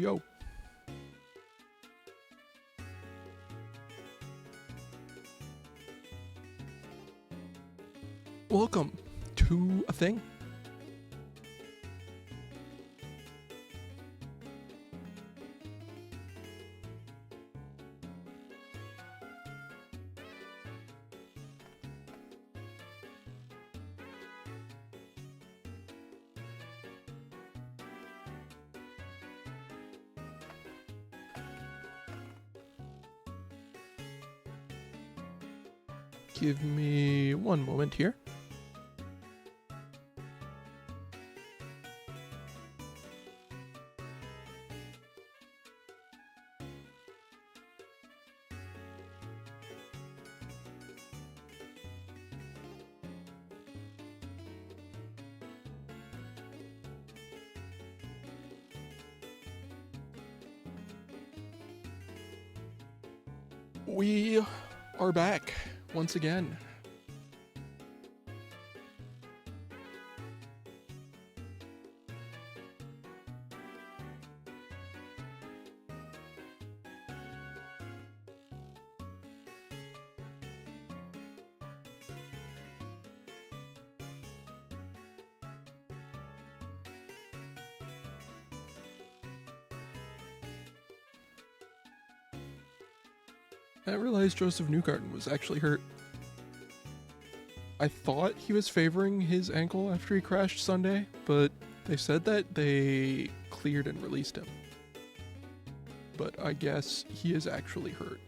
Yo. Welcome to a thing. Give me one moment here. We are back once again. I didn't realize Joseph Newgarden was actually hurt. I thought he was favoring his ankle after he crashed Sunday, but they said that they cleared and released him. But I guess he is actually hurt.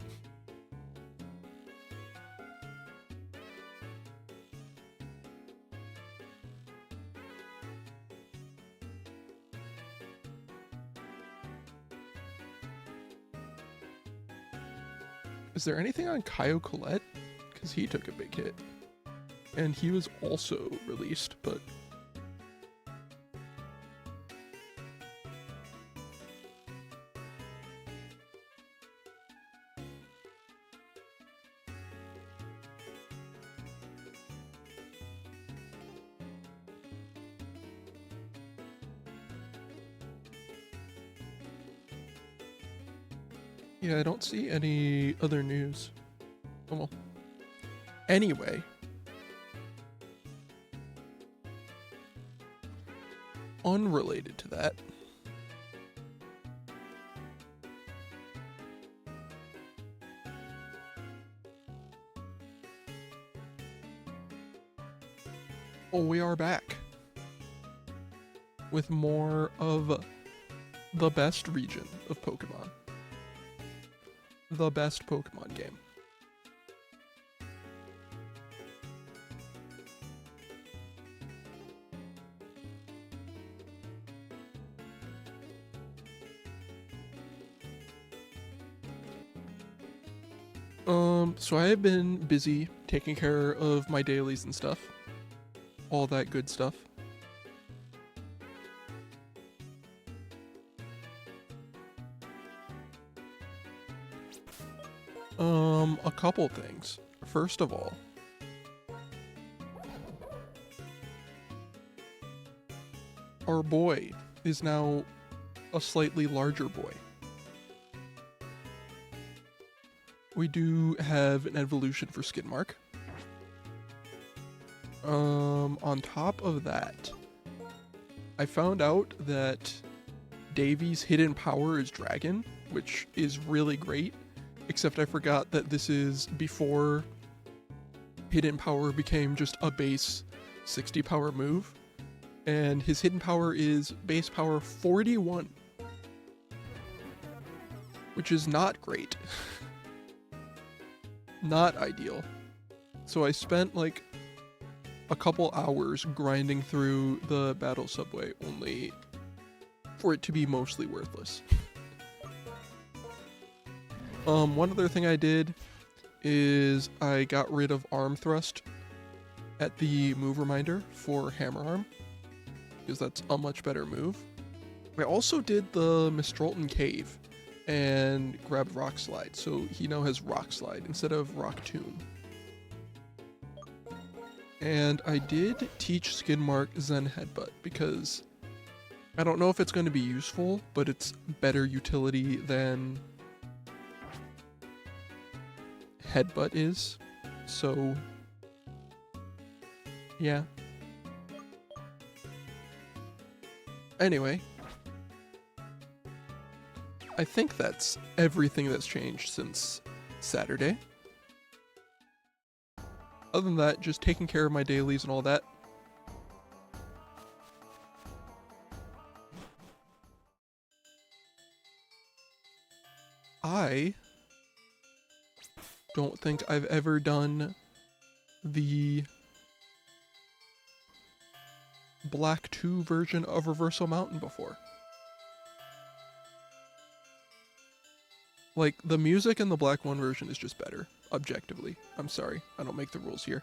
Is there anything on Caio Colette? Because he took a big hit. And he was also released, but... yeah, I don't see any other news. Oh well. Anyway. Unrelated to that. Oh, we are back. With more of the best region of Pokemon. The best Pokemon game. So I have been busy taking care of my dailies and stuff. All that good stuff. A couple things. First of all, our boy is now a slightly larger boy. We do have an evolution for Skidmark. On top of that, I found out that Davy's hidden power is Dragon, which is really great. Except I forgot that this is before hidden power became just a base 60 power move. And his hidden power is base power 41. Which is not great. Not ideal. So I spent like a couple hours grinding through the battle subway only for it to be mostly worthless. One other thing I did is I got rid of Arm Thrust at the move reminder for Hammer Arm, because that's a much better move. I also did the Mistrolton Cave and grabbed Rock Slide, so he now has Rock Slide instead of Rock Tomb. And I did teach Skidmark Zen Headbutt because I don't know if it's going to be useful, but it's better utility than Headbutt is. So, yeah. Anyway, I think that's everything that's changed since Saturday. Other than that, just taking care of my dailies and all that. I don't think I've ever done the Black 2 version of Reversal Mountain before. Like, the music in the Black 1 version is just better, objectively. I'm sorry, I don't make the rules here.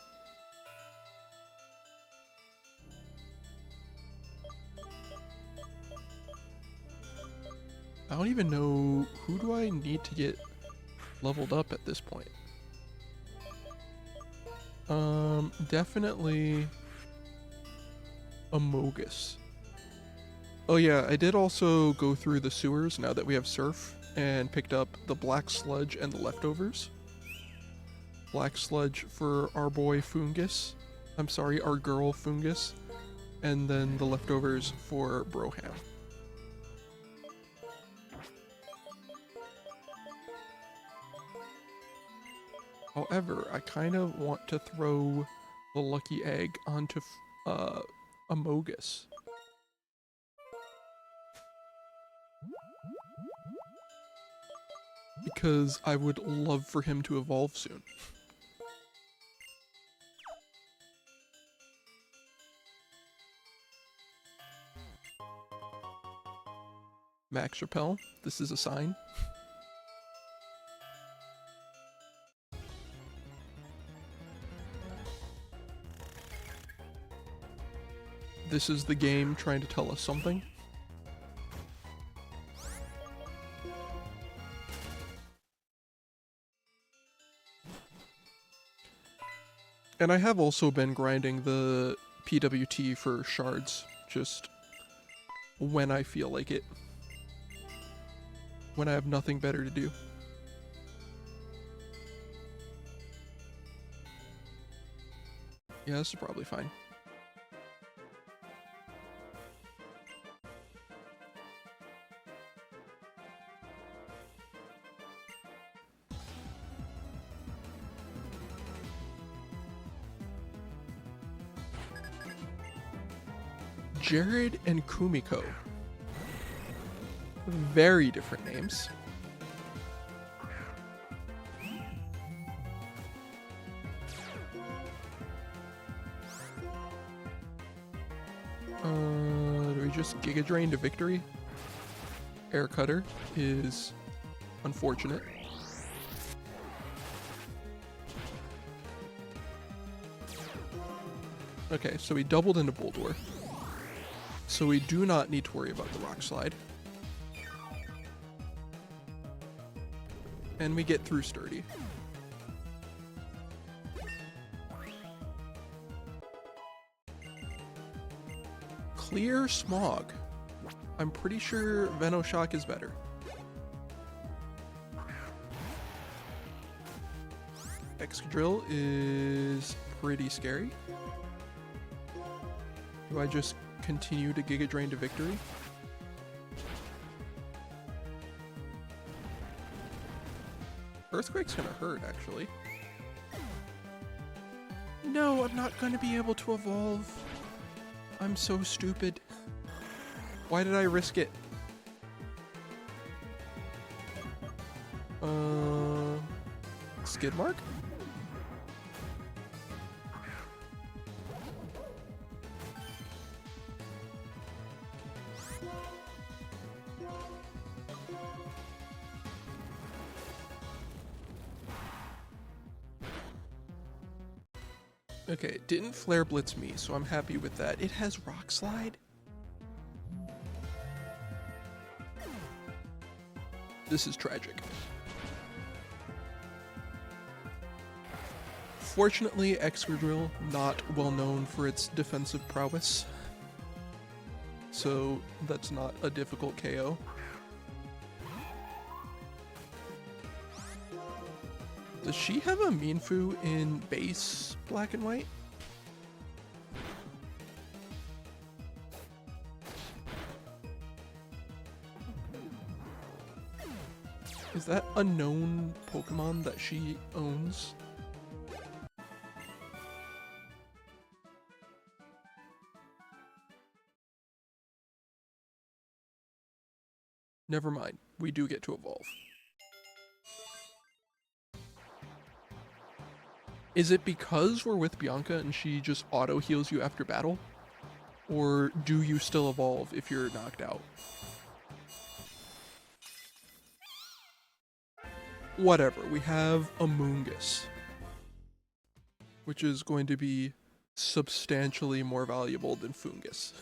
I don't even know, who do I need to get leveled up at this point? Definitely Amogus. Oh yeah, I did also go through the sewers now that we have Surf, and picked up the Black Sludge and the Leftovers. Black Sludge for our boy Fungus. I'm sorry, our girl Fungus. And then the Leftovers for Broham. However, I kind of want to throw the Lucky Egg onto Amogus. Because I would love for him to evolve soon. Max Repel, this is a sign. This is the game trying to tell us something. And I have also been grinding the PWT for shards, just when I feel like it. When I have nothing better to do. Yeah, this is probably fine. Jared and Kumiko. Very different names. Do we just Giga Drain to victory? Air Cutter is unfortunate. Okay, so we doubled into Boulder. So we do not need to worry about the Rock Slide. And we get through Sturdy. Clear Smog. I'm pretty sure Venoshock is better. Excadrill is pretty scary. Do I just continue to Giga Drain to victory? Earthquake's gonna hurt, actually. No, I'm not gonna be able to evolve. I'm so stupid. Why did I risk it? Skid Mark? Okay, it didn't Flare Blitz me, so I'm happy with that. It has Rock Slide? This is tragic. Fortunately, Excadrill not well known for its defensive prowess. so that's not a difficult KO. Does she have a Mienfoo in base black and white? Is that a known Pokemon that she owns? Never mind, we do get to evolve. Is it because we're with Bianca and she just auto heals you after battle? Or do you still evolve if you're knocked out? Whatever, we have Amoonguss, which is going to be substantially more valuable than Foongus.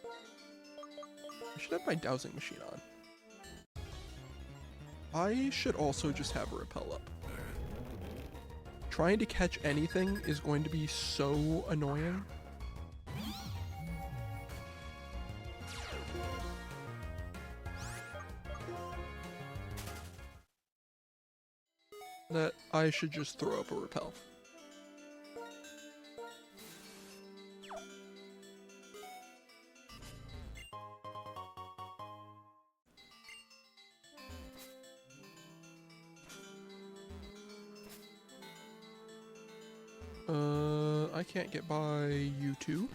I should have my dowsing machine on. I should also just have a repel up. Trying to catch anything is going to be so annoying. That I should just throw up a repel. I can't get by you two.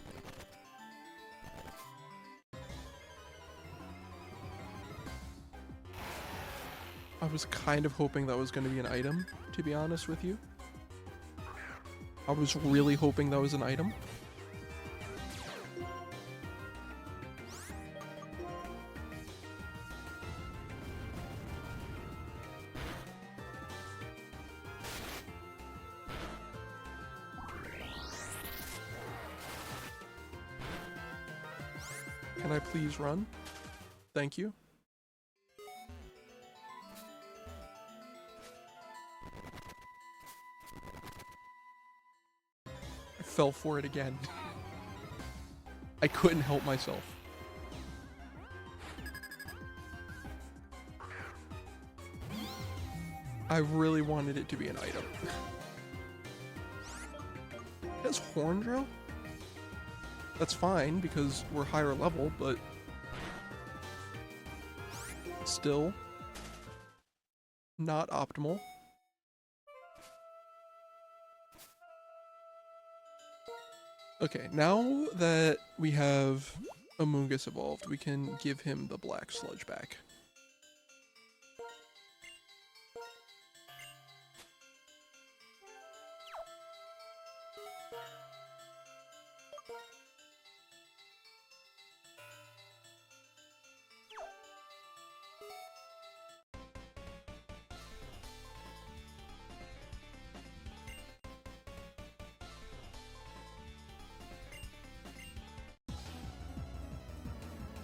I was kind of hoping that was going to be an item, to be honest with you. I was really hoping that was an item. Can I please run? Thank you. I fell for it again. I couldn't help myself. I really wanted it to be an item. It has Horndrill? That's fine because we're higher level, but still not optimal. Okay, now that we have Amoonguss evolved, we can give him the black sludge back.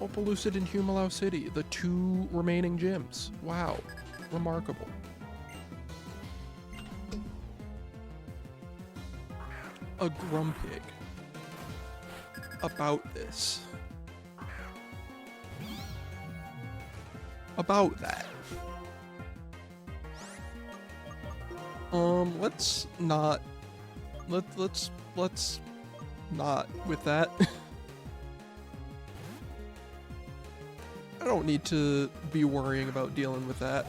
Opaloosid and Humalau City, the two remaining gyms. Wow, remarkable. A Grumpig. About this. About that. Let's not. Let's not with that. I don't need to be worrying about dealing with that.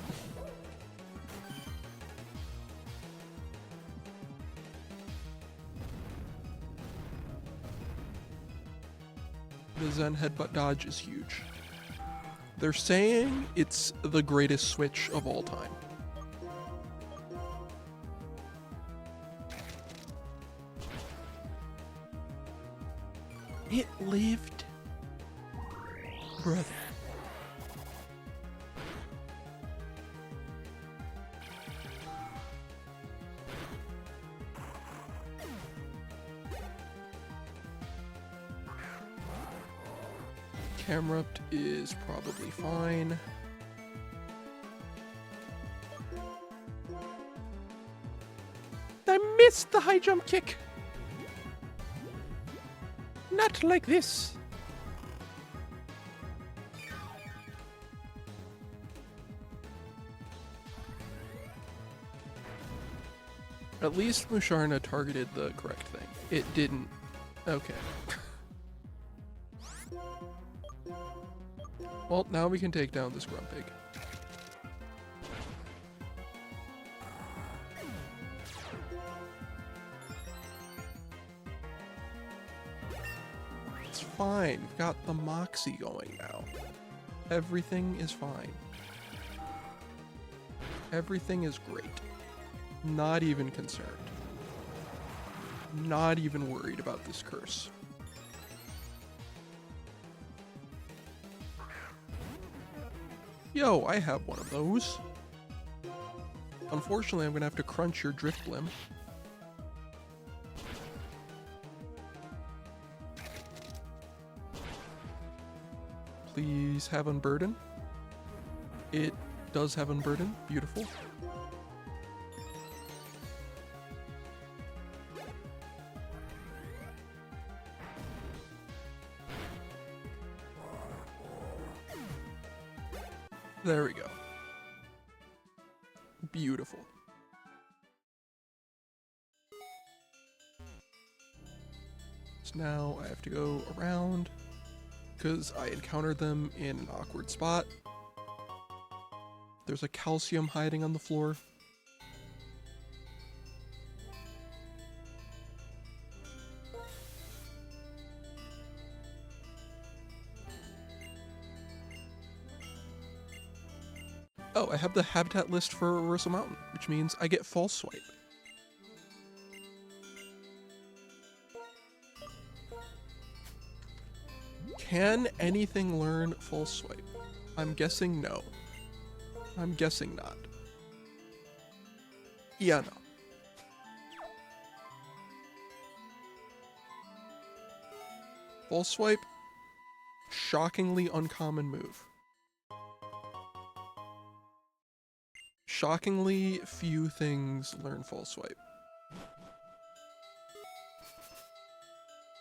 The Zen Headbutt dodge is huge. They're saying it's the greatest switch of all time. It lived. Brother. Camrupt is probably fine. I missed the high jump kick. Not like this. At least Musharna targeted the correct thing. It didn't. Okay. Well, now we can take down this Grumpig. It's fine. We've got the Moxie going now. Everything is fine. Everything is great. Not even concerned. Not even worried about this curse. Yo, I have one of those. Unfortunately, I'm gonna have to crunch your Drift Limb. Please have Unburden. It does have Unburden. Beautiful. There we go. Beautiful. So now I have to go around because I encountered them in an awkward spot. There's a calcium hiding on the floor. Oh, I have the habitat list for Reversal Mountain, which means I get False Swipe. Can anything learn False Swipe? I'm guessing no. I'm guessing not. Yeah, no. False Swipe, shockingly uncommon move. Shockingly few things learn False Swipe.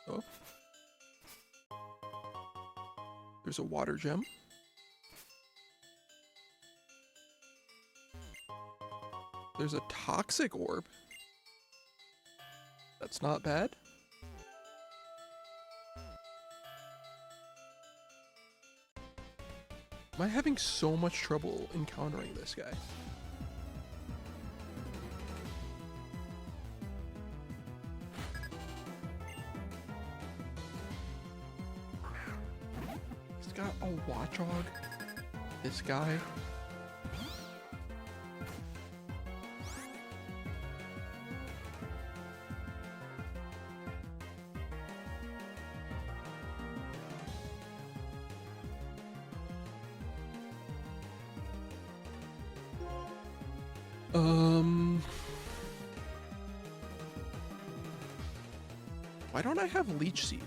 Oh. There's a water gem. There's a toxic orb. That's not bad. Am I having so much trouble encountering this guy? He's got a Watchog. This guy. Why don't I have Leech Seed?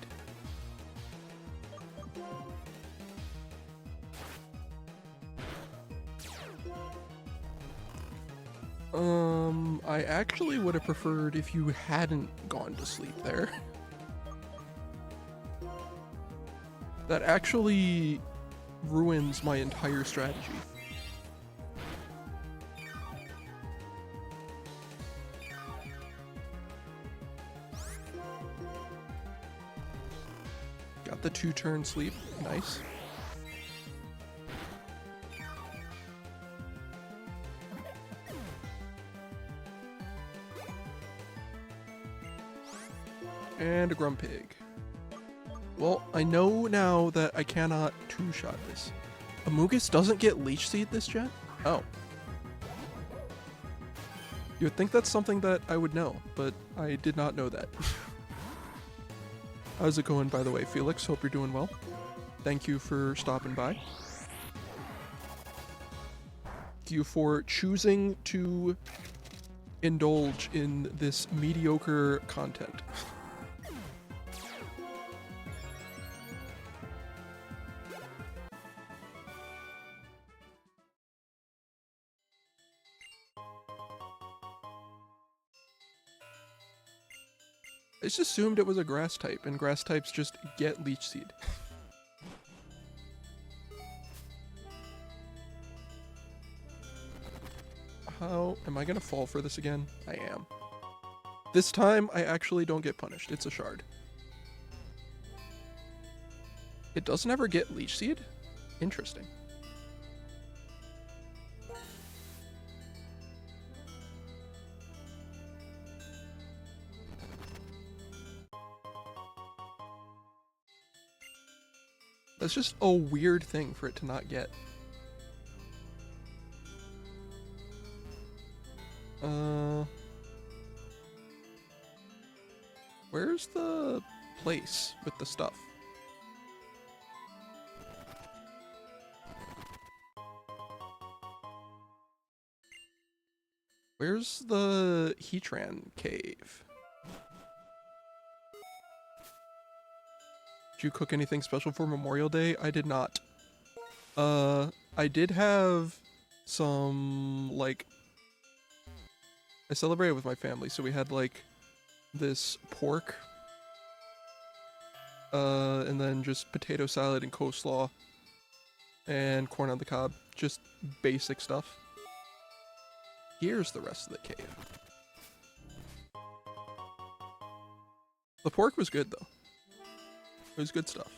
I actually would have preferred if you hadn't gone to sleep there. That actually ruins my entire strategy. Got the 2-turn sleep. Nice. And a Grumpig. Well, I know now that I cannot 2-shot this. Amogus doesn't get Leech Seed this gen? Oh. You would think that's something that I would know, but I did not know that. How's it going, by the way, Felix? Hope you're doing well. Thank you for stopping by. Thank you for choosing to indulge in this mediocre content. I just assumed it was a grass type, and grass types just get Leech Seed. How am I gonna fall for this again? I am. This time, I actually don't get punished. It's a shard. It doesn't ever get Leech Seed? Interesting. That's just a weird thing for it to not get. Where's the place with the stuff? Where's the Heatran cave? Did you cook anything special for Memorial Day? I did not. I did have some, like... I celebrated with my family, so we had, like, this pork. And then just potato salad and coleslaw. And corn on the cob. Just basic stuff. Here's the rest of the cave. The pork was good, though. It was good stuff.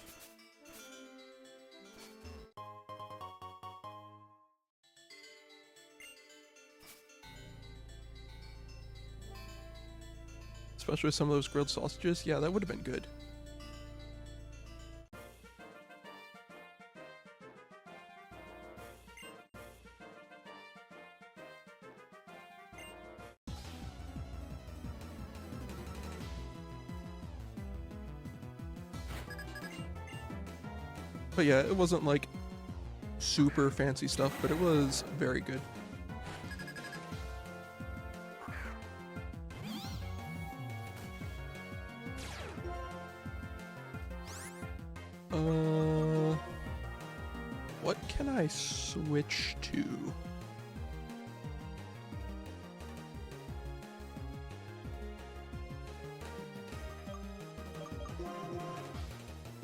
Especially with some of those grilled sausages. Yeah, that would have been good. But yeah, it wasn't like super fancy stuff, but it was very good. What can I switch to?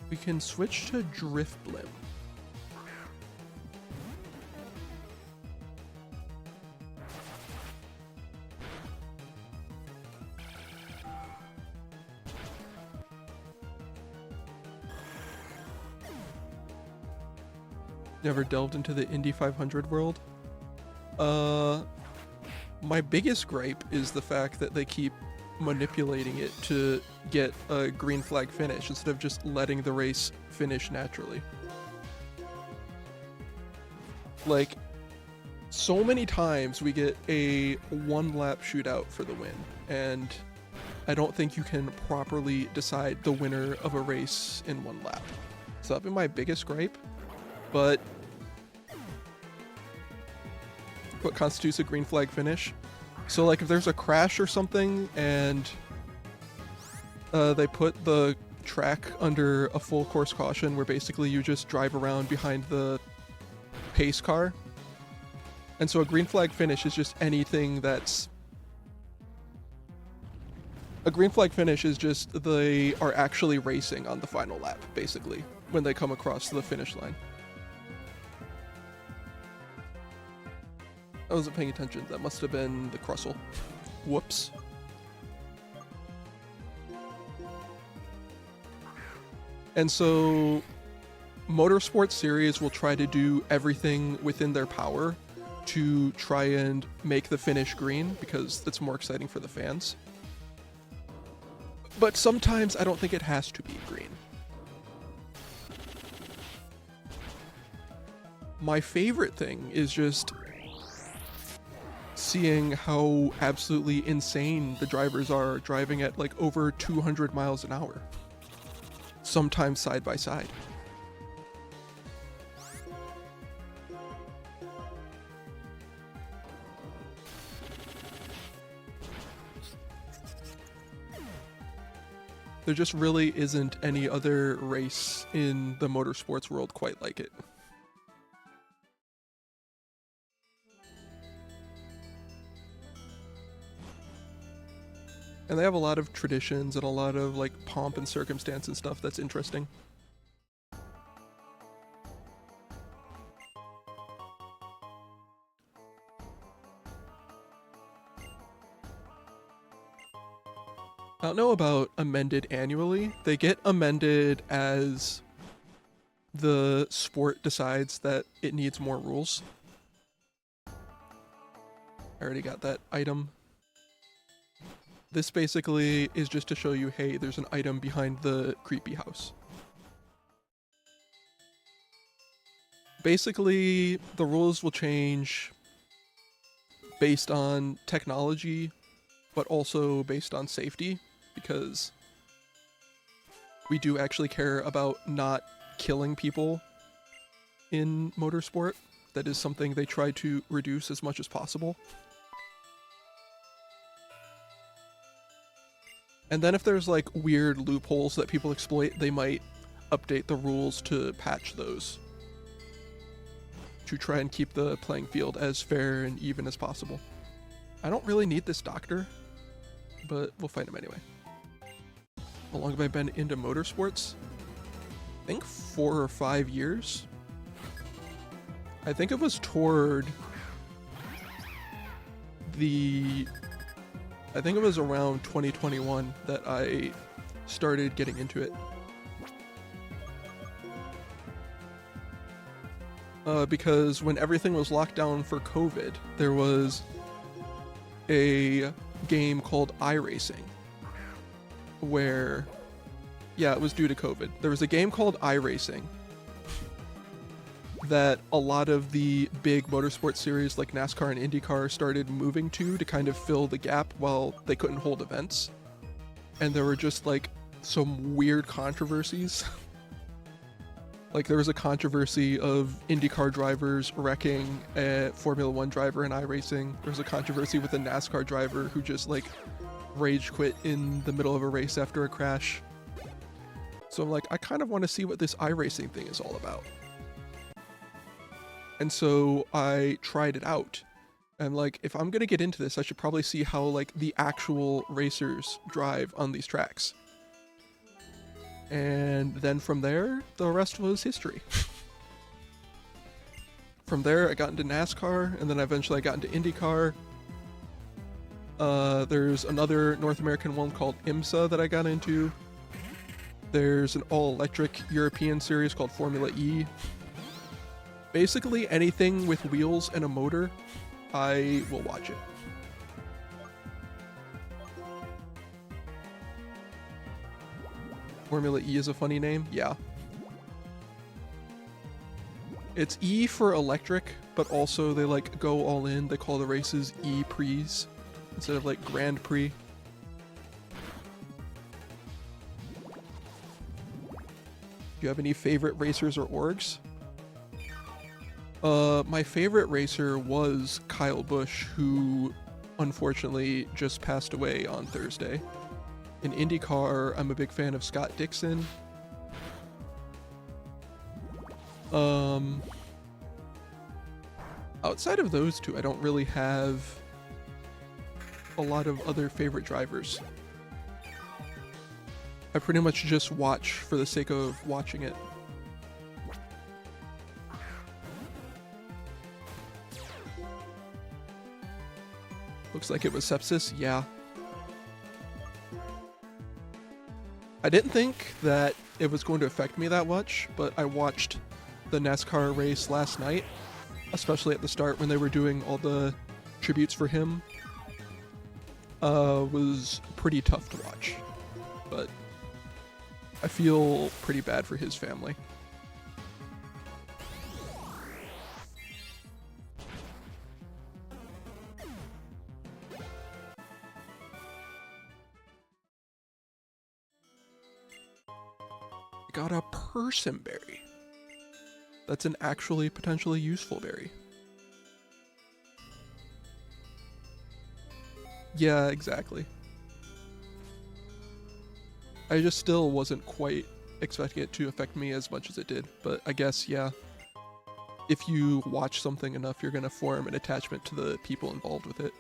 We can switch to Drifblim. Never delved into the Indy 500 world? My biggest gripe is the fact that they keep manipulating it to get a green flag finish instead of just letting the race finish naturally. Like, so many times we get a one-lap shootout for the win, and I don't think you can properly decide the winner of a race in one lap. So that'd be my biggest gripe, but what constitutes a green flag finish? So like if there's a crash or something and they put the track under a full course caution where basically you just drive around behind the pace car. And so a green flag finish is just anything that's... A green flag finish is just they are actually racing on the final lap, basically, when they come across the finish line. I wasn't paying attention. That must have been the Crustle. Whoops. And so Motorsports Series will try to do everything within their power to try and make the finish green because it's more exciting for the fans. But sometimes I don't think it has to be green. My favorite thing is just seeing how absolutely insane the drivers are driving at like over 200 miles an hour. Sometimes side by side. There just really isn't any other race in the motorsports world quite like it. And they have a lot of traditions and a lot of like pomp and circumstance and stuff that's interesting. I don't know about amended annually. They get amended as the sport decides that it needs more rules. I already got that item. This basically is just to show you, hey, there's an item behind the creepy house. Basically, the rules will change based on technology, but also based on safety, because we do actually care about not killing people in motorsport. That is something they try to reduce as much as possible. And then if there's like weird loopholes that people exploit, they might update the rules to patch those, to try and keep the playing field as fair and even as possible. I don't really need this doctor, but we'll find him anyway. How long have I been into motorsports? I think 4 or 5 years. I think it was toward I think it was around 2021 that I started getting into it. Because when everything was locked down for COVID, there was a game called iRacing where, yeah, it was due to COVID. There was a game called iRacing that a lot of the big motorsport series like NASCAR and IndyCar started moving to kind of fill the gap while they couldn't hold events. And there were just like some weird controversies. Like there was a controversy of IndyCar drivers wrecking a Formula 1 driver in iRacing. There was a controversy with a NASCAR driver who just like rage quit in the middle of a race after a crash. So I'm like, I kind of want to see what this iRacing thing is all about. And so I tried it out. And like, if I'm gonna get into this, I should probably see how like the actual racers drive on these tracks. And then from there, the rest was history. From there, I got into NASCAR, and then eventually I got into IndyCar. There's another North American one called IMSA that I got into. There's an all-electric European series called Formula E. Basically, anything with wheels and a motor, I will watch it. Formula E is a funny name, yeah. It's E for electric, but also they like go all in. They call the races E-Prix instead of like Grand Prix. Do you have any favorite racers or orgs? My favorite racer was Kyle Busch, who unfortunately just passed away on Thursday. In IndyCar, I'm a big fan of Scott Dixon. Outside of those two, I don't really have a lot of other favorite drivers. I pretty much just watch for the sake of watching it. Looks like it was sepsis, yeah. I didn't think that it was going to affect me that much, but I watched the NASCAR race last night, especially at the start when they were doing all the tributes for him. Was pretty tough to watch, but I feel pretty bad for his family. Got a person berry. That's an actually potentially useful berry. Yeah, exactly. I just still wasn't quite expecting it to affect me as much as it did, but I guess, yeah. If you watch something enough, you're gonna form an attachment to the people involved with it.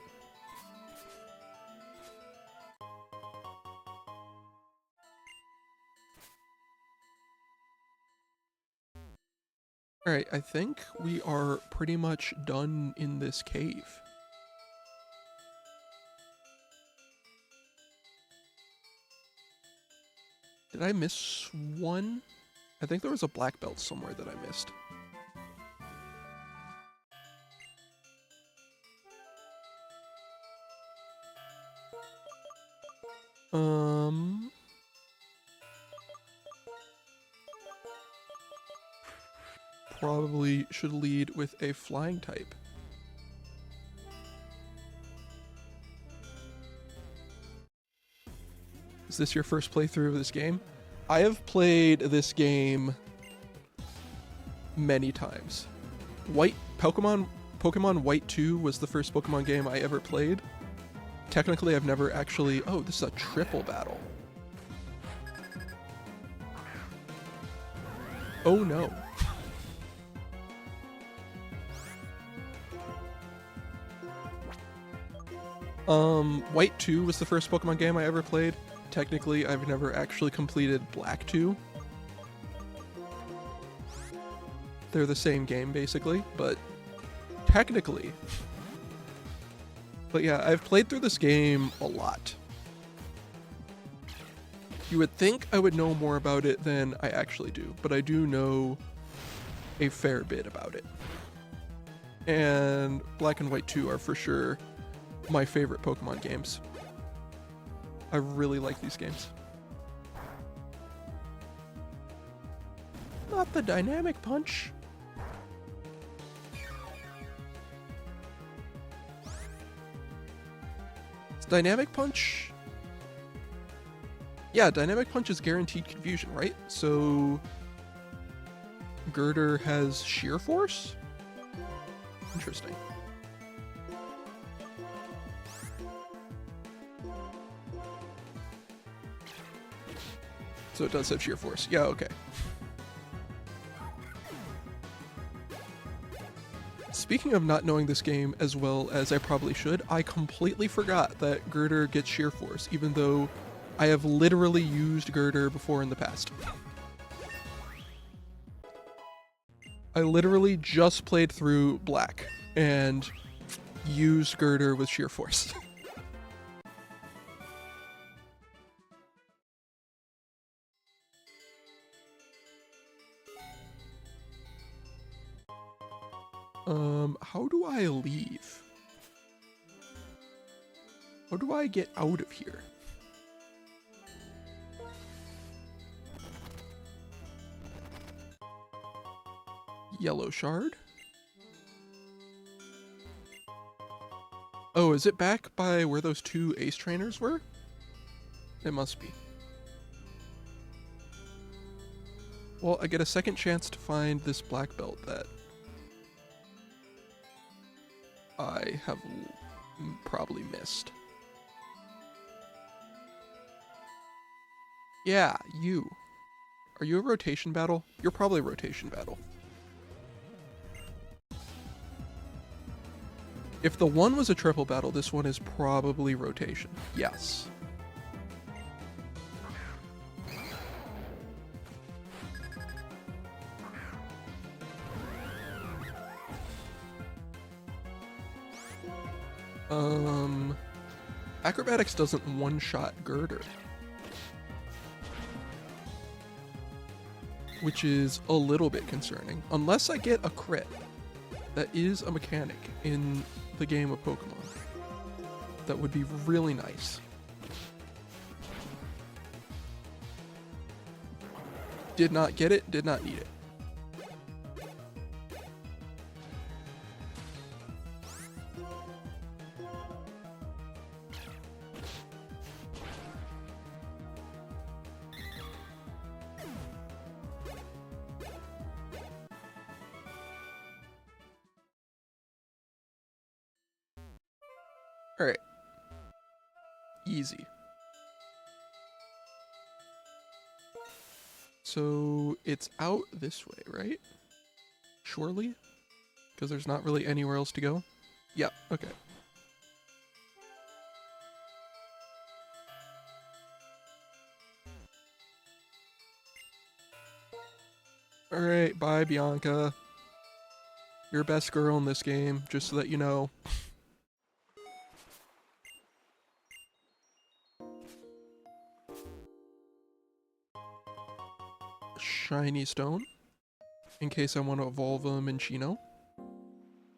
Alright, I think we are pretty much done in this cave. Did I miss one? I think there was a black belt somewhere that I missed. Probably should lead with a flying type. Is this your first playthrough of this game? I have played this game many times. Pokemon White 2 was the first Pokemon game I ever played. Technically, I've never actually... Oh, this is a triple battle. Oh no. White 2 was the first Pokemon game I ever played. Technically, I've never actually completed Black 2. They're the same game, basically, but technically. But yeah, I've played through this game a lot. You would think I would know more about it than I actually do, but I do know a fair bit about it. And Black and White 2 are for sure my favorite Pokemon games. I really like these games. Not the dynamic punch. It's dynamic punch. Yeah, dynamic punch is guaranteed confusion, right? So Girder has sheer force? Interesting. So it does have sheer force. Yeah, okay. Speaking of not knowing this game as well as I probably should, I completely forgot that Girder gets sheer force, even though I have literally used Girder before in the past. I literally just played through Black and used Girder with sheer force. How do I leave? How do I get out of here? Yellow shard? Oh, is it back by where those two ace trainers were? It must be. Well, I get a second chance to find this black belt that I have probably missed. Yeah, you. Are you a rotation battle? You're probably a rotation battle. If the one was a triple battle, this one is probably rotation. Yes. Acrobatics doesn't one-shot Girder, which is a little bit concerning. Unless I get a crit. That is a mechanic in the game of Pokemon. That would be really nice. Did not get it, did not need it. Alright. Easy. So it's out this way, right? Surely? Because there's not really anywhere else to go? Yeah, okay. Alright, bye Bianca. You're best girl in this game, just so that you know. shiny stone in case I want to evolve a Minccino.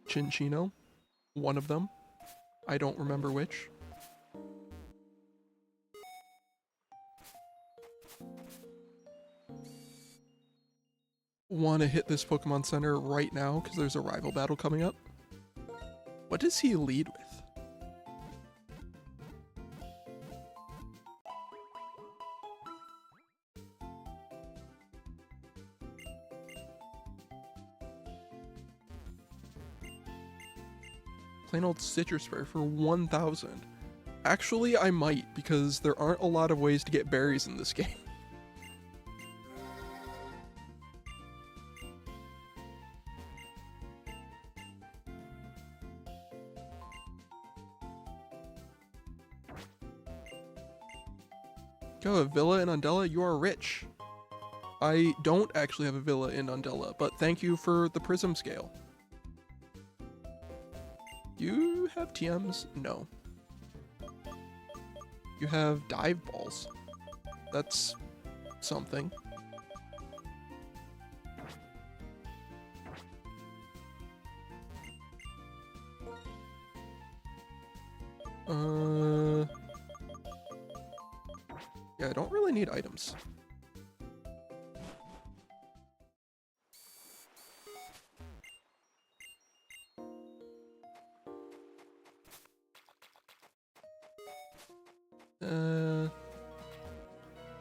Chinchino. One of them. I don't remember which. Want to hit this Pokemon Center right now because there's a rival battle coming up. What does he lead with? Plain old Citrus Spray for 1,000. Actually, I might, because there aren't a lot of ways to get berries in this game. Go, a villa in Undella? You are rich. I don't actually have a villa in Undella, but thank you for the prism scale. You have TMs? No. You have dive balls. That's something. Yeah, I don't really need items.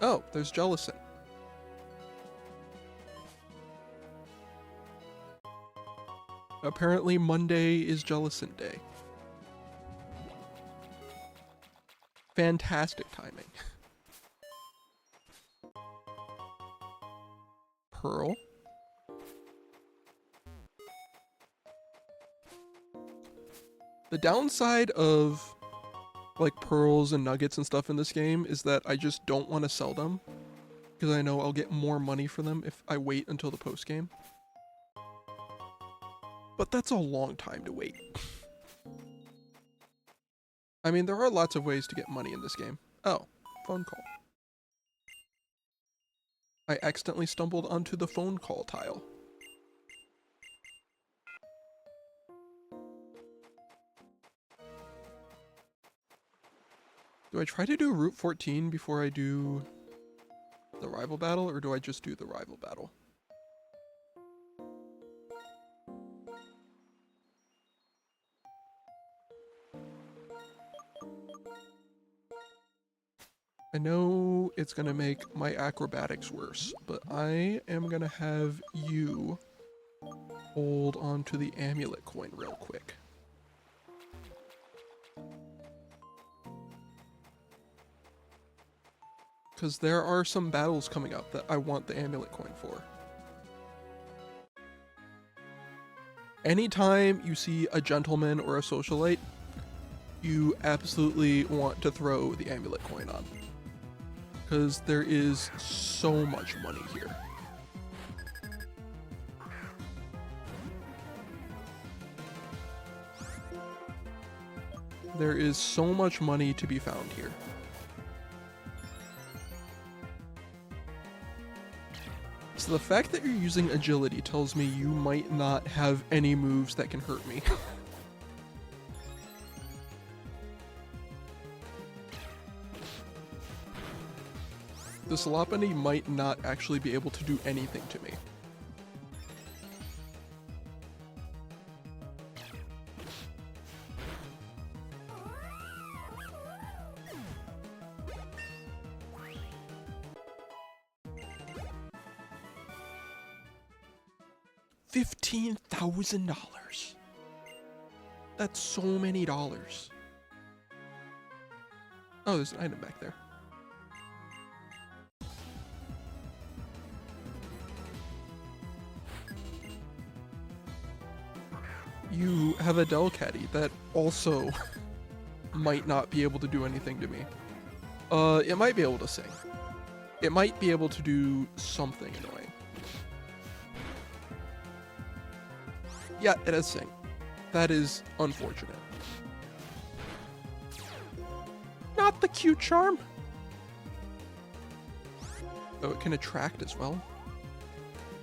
Oh, there's Jellicent. Apparently Monday is Jellicent Day. Fantastic timing. Pearl. The downside of like pearls and nuggets and stuff in this game is that I just don't want to sell them because I know I'll get more money for them if I wait until the post game. But that's a long time to wait. I mean, there are lots of ways to get money in this game. Oh, phone call. I accidentally stumbled onto the phone call tile. Do I try to do Route 14 before I do the rival battle, or do I just do the rival battle? I know it's gonna make my acrobatics worse, but I am gonna have you hold on to the amulet coin real quick. Because there are some battles coming up that I want the amulet coin for. Anytime you see a gentleman or a socialite, you absolutely want to throw the amulet coin on. Because there is so much money here. There is so much money to be found here. So the fact that you're using agility tells me you might not have any moves that can hurt me. The Salapani might not actually be able to do anything to me. $15,000. That's so many dollars. Oh, there's an item back there. You have a Delcatty that also might not be able to do anything to me. It might be able to sing. It might be able to do something annoying. Yeah, it has sing. That is unfortunate. Not the cute charm. Oh, it can attract as well.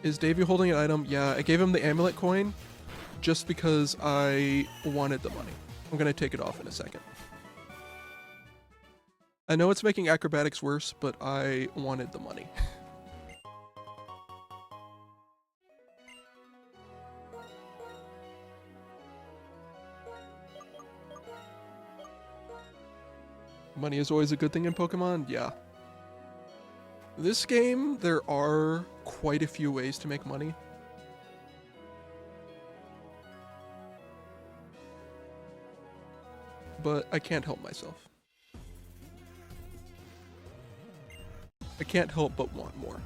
Is Davey holding an item? Yeah, I gave him the amulet coin just because I wanted the money. I'm gonna take it off in a second. I know it's making acrobatics worse, but I wanted the money. Money is always a good thing in Pokemon? Yeah. This game, there are quite a few ways to make money. But I can't help myself. I can't help but want more.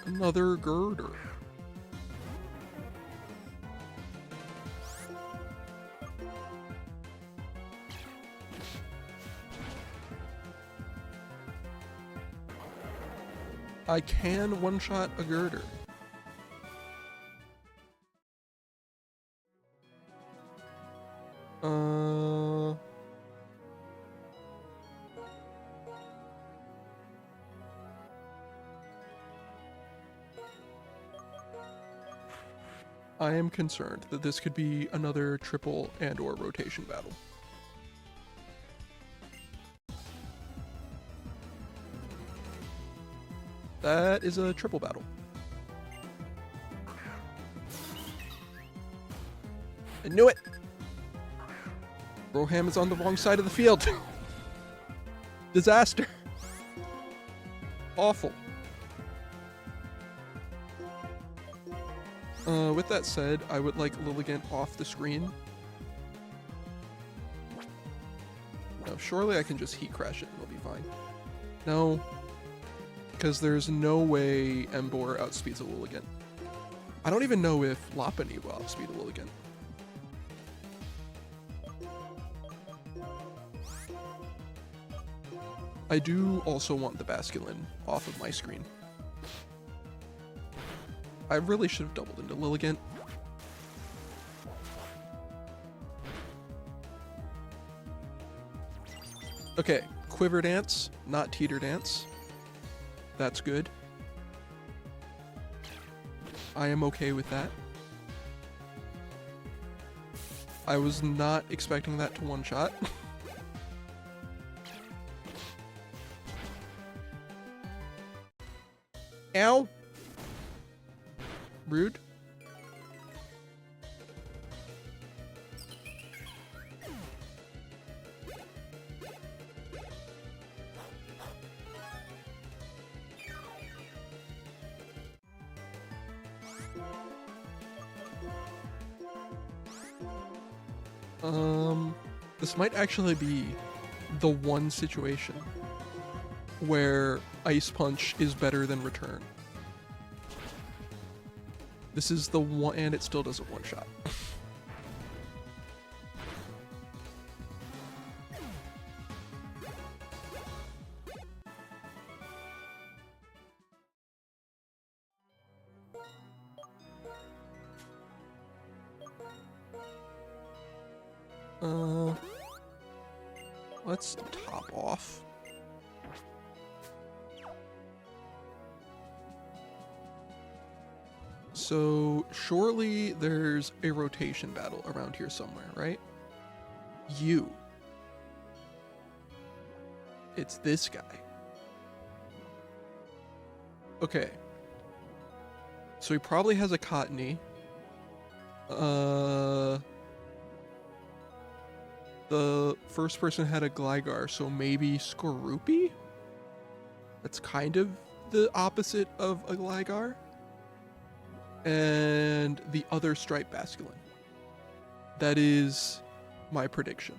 Another girder. I can one-shot a girder. I am concerned that this could be another triple and or rotation battle. That is a triple battle. I knew it! Roham is on the wrong side of the field. Disaster. Awful. With that said, I would like Lilligant off the screen. No, surely I can just heat crash it and it'll be fine. No. Because there's no way Emboar outspeeds a Lilligant. I don't even know if Lopunny will outspeed a Lilligant. I do also want the Basculin off of my screen. I really should have doubled into Lilligant. Okay, Quiver Dance, not Teeter Dance. That's good. I am okay with that. I was not expecting that to one-shot. Ow! Rude. This might actually be the one situation where Ice Punch is better than Return. This is the one, and it still doesn't one-shot. Let's top off. So, surely there's a rotation battle around here somewhere, right? You. It's this guy. Okay. So he probably has a Cottony. The first person had a Gligar, so maybe Skorupi? That's kind of the opposite of a Gligar. And the other Striped Basculin. That is my prediction.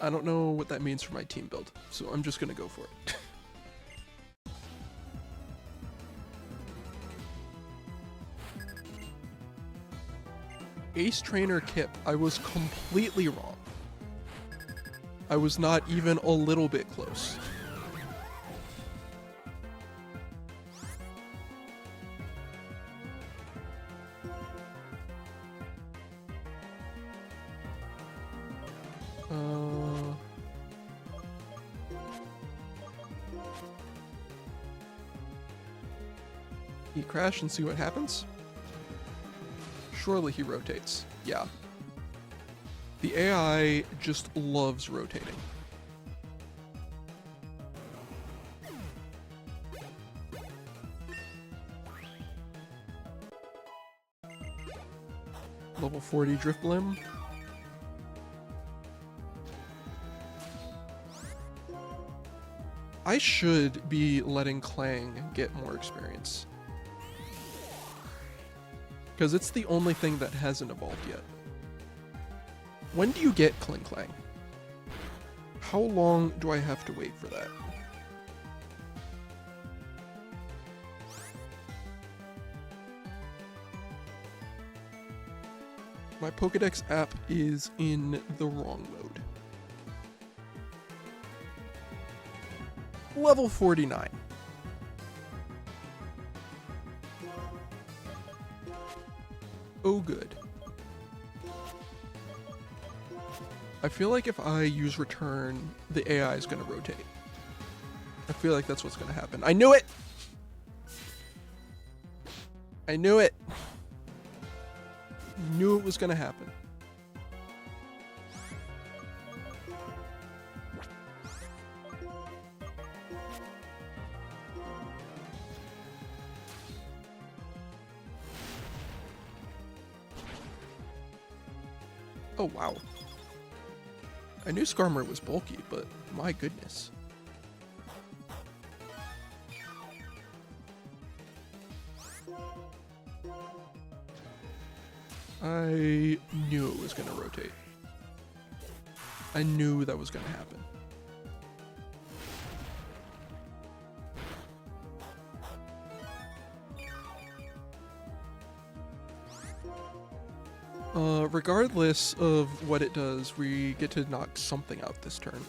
I don't know what that means for my team build, so I'm just gonna go for it. Ace Trainer Kip, I was completely wrong. I was not even a little bit close. He crash and see what happens? Surely he rotates. Yeah. The AI just loves rotating. Level 40 Drift Blim. I should be letting Clang get more experience. Because it's the only thing that hasn't evolved yet. When do you get Kling Clang? How long do I have to wait for that? My Pokédex app is in the wrong mode. Level 49. Oh, good. I feel like if I use return, the AI is going to rotate. I feel like that's what's going to happen. I knew it! I knew it! Knew it was going to happen. Oh, wow. I knew Skarmory was bulky, but my goodness. I knew it was going to rotate. I knew that was going to happen. Regardless of what it does, we get to knock something out this turn.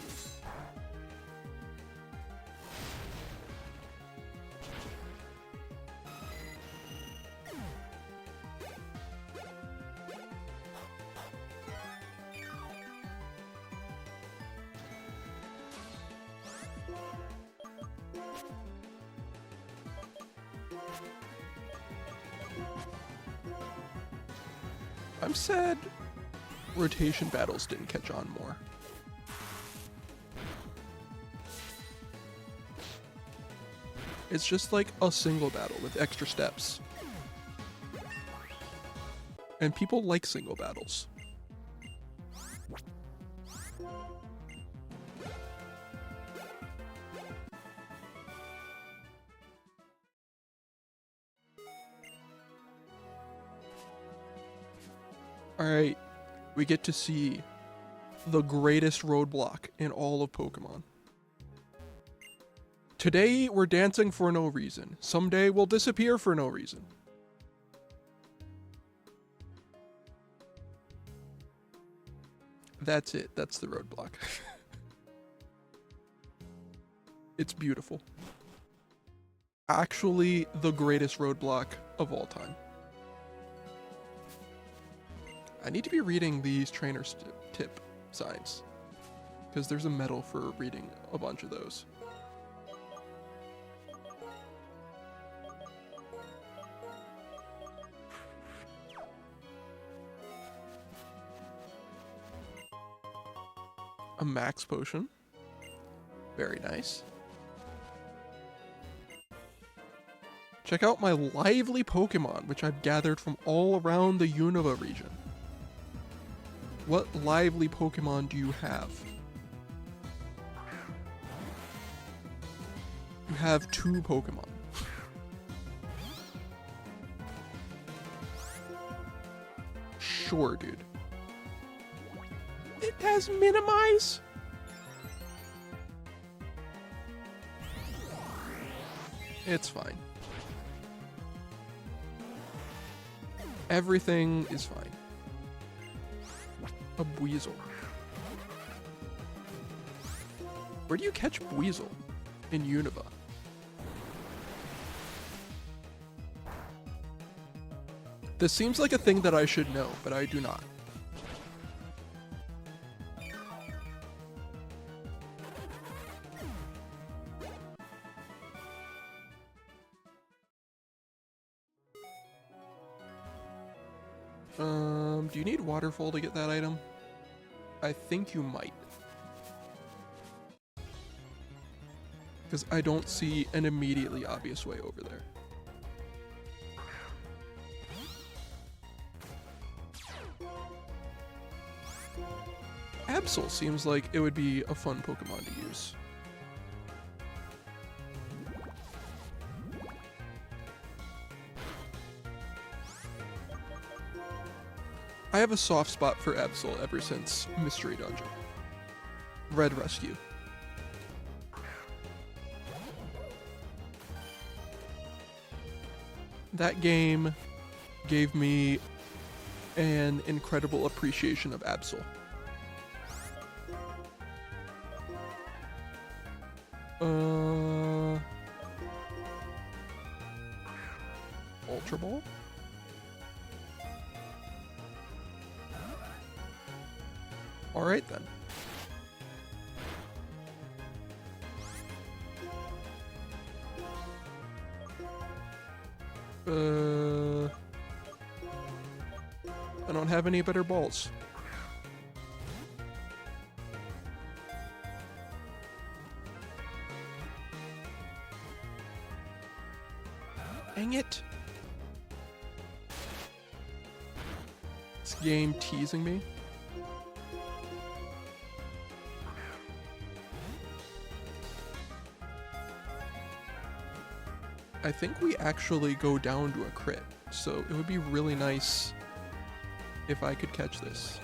I'm sad rotation battles didn't catch on more. It's just like a single battle with extra steps. And people like single battles. Alright, we get to see the greatest roadblock in all of Pokemon. Today, we're dancing for no reason. Someday, we'll disappear for no reason. That's it. That's the roadblock. It's beautiful. Actually, the greatest roadblock of all time. I need to be reading these trainer's tip signs, because there's a medal for reading a bunch of those. A max potion. Very nice. Check out my lively Pokemon, which I've gathered from all around the Unova region. What lively Pokemon do you have? You have 2 Pokemon. Sure, dude. It has Minimize? It's fine. Everything is fine. A Buizel. Where do you catch Weasel? In Unova. This seems like a thing that I should know, but I do not. Do you need Waterfall to get that item? I think you might. Because I don't see an immediately obvious way over there. Absol seems like it would be a fun Pokemon to use. I have a soft spot for Absol ever since Mystery Dungeon. Red Rescue. That game gave me an incredible appreciation of Absol. Ultra Ball? Alright then. I don't have any better balls. Dang it. This game teasing me. I think we actually go down to a crit, so it would be really nice if I could catch this.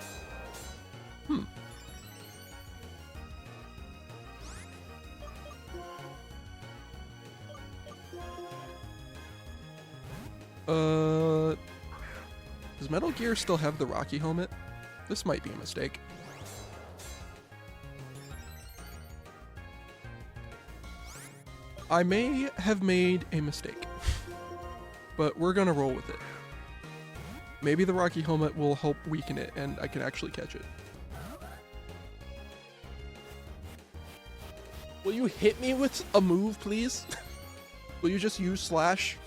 Does Metal Gear still have the Rocky helmet? This might be a mistake. I may have made a mistake, but we're gonna roll with it. Maybe the Rocky helmet will help weaken it and I can actually catch it. Will you hit me with a move, please? Will you just use Slash?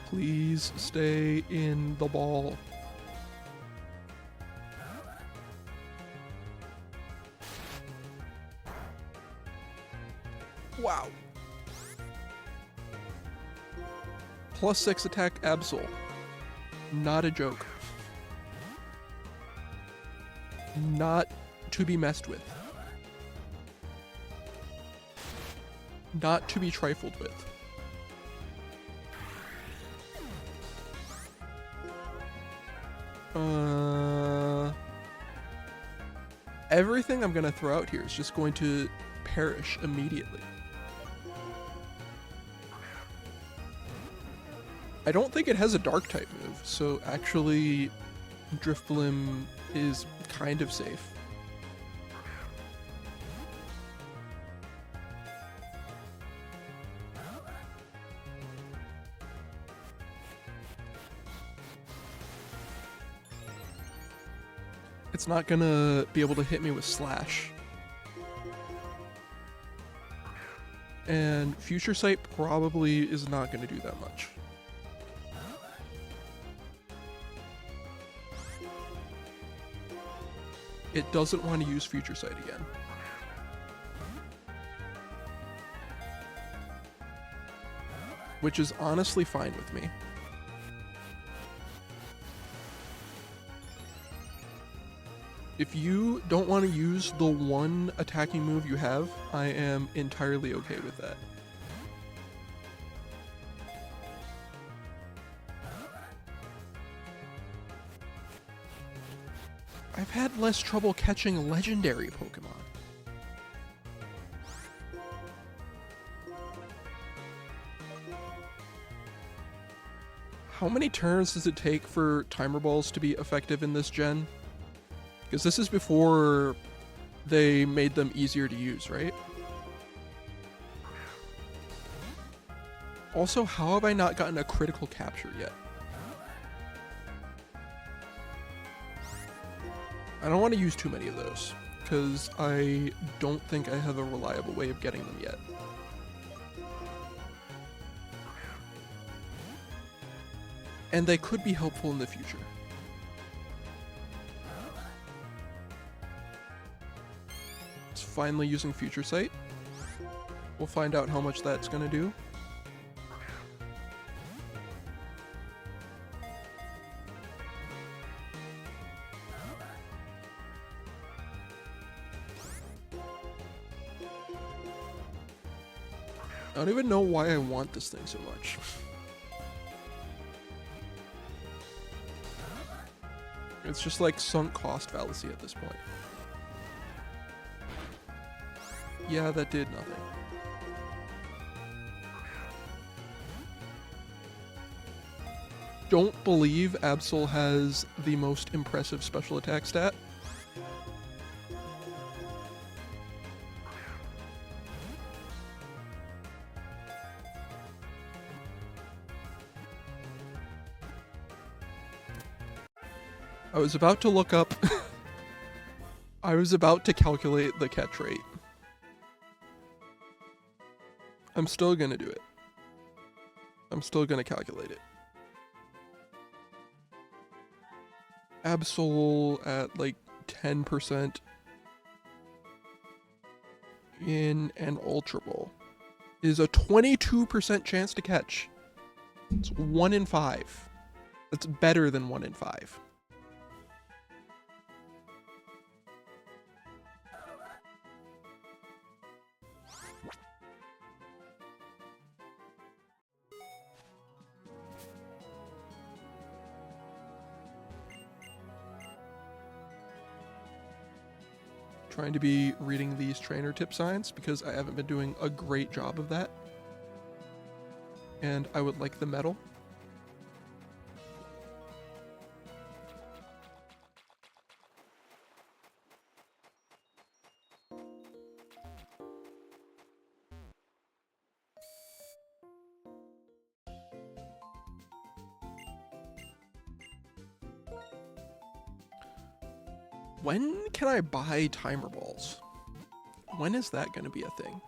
Please stay in the ball. Wow. +6 attack Absol. Not a joke. Not to be messed with. Not to be trifled with. Everything I'm gonna throw out here is just going to perish immediately. I don't think it has a dark type move, so actually Drifblim is kind of safe. It's not gonna be able to hit me with Slash. And Future Sight probably is not gonna do that much. It doesn't want to use Future Sight again. Which is honestly fine with me. If you don't want to use the one attacking move you have, I am entirely okay with that. I've had less trouble catching legendary Pokemon. How many turns does it take for timer balls to be effective in this gen? Because this is before they made them easier to use, right? Also, how have I not gotten a critical capture yet? I don't want to use too many of those, because I don't think I have a reliable way of getting them yet. And they could be helpful in the future. It's finally using Future Sight. We'll find out how much that's going to do. I don't even know why I want this thing so much. It's just like sunk cost fallacy at this point. Yeah, that did nothing. Don't believe Absol has the most impressive special attack stat. I was about to look up. I was about to calculate the catch rate. I'm still gonna do it. I'm still gonna calculate it. Absol at like 10% in an Ultra Ball is a 22% chance to catch. It's 1 in 5. That's better than 1 in 5. Trying to be reading these trainer tip signs because I haven't been doing a great job of that. And I would like the medal. When can I buy timer balls? When is that going to be a thing?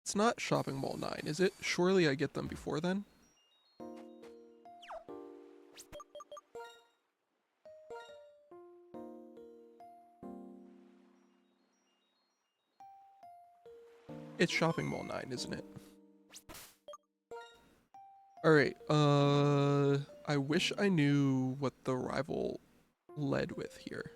It's not Shopping Mall 9, is it? Surely I get them before then? It's Shopping Mall 9, isn't it? Alright, I wish I knew what the rival led with here.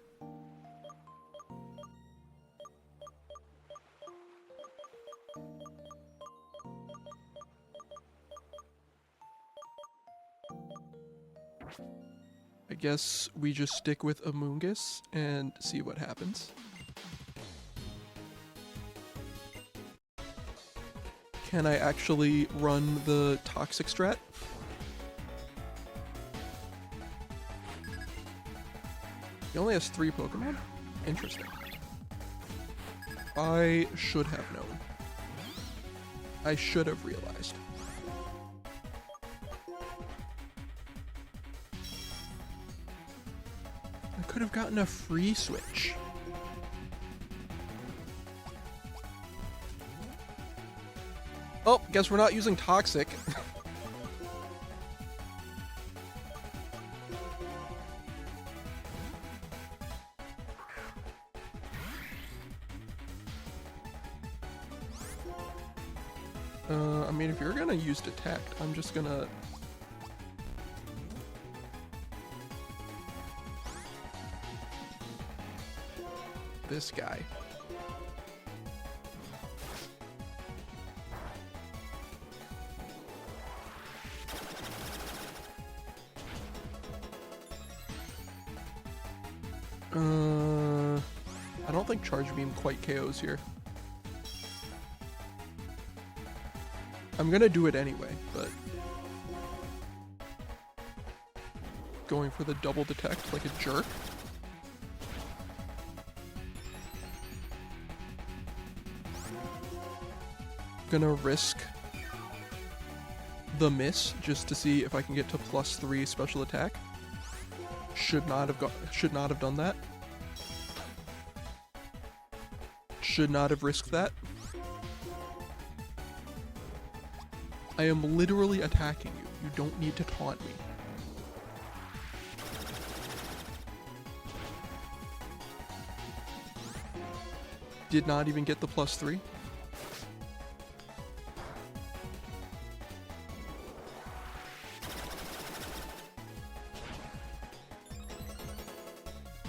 I guess we just stick with Amoonguss and see what happens. Can I actually run the toxic strat? He only has 3 Pokemon? Interesting. I should have known. I should have realized. I could have gotten a free switch. Oh, guess we're not using toxic. I mean, if you're gonna use detect, I'm just gonna... this guy. I don't think Charge Beam quite KOs here. I'm gonna do it anyway, but going for the double detect like a jerk. Gonna risk the miss just to see if I can get to +3 special attack. Should not have done that. Should not have risked that. I am literally attacking you. You don't need to taunt me. Did not even get the +3.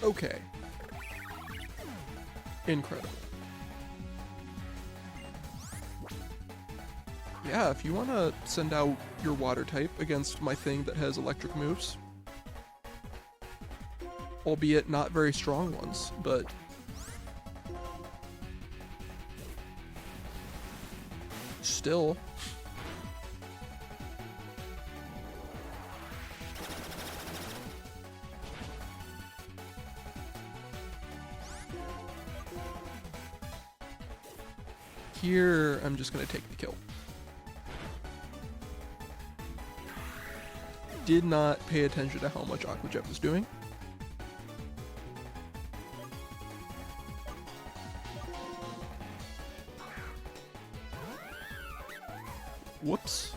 Okay. Incredible. Yeah, if you want to send out your water type against my thing that has electric moves, albeit not very strong ones, but still. Here, I'm just going to take the kill. Did not pay attention to how much Aqua Jet was doing. Whoops.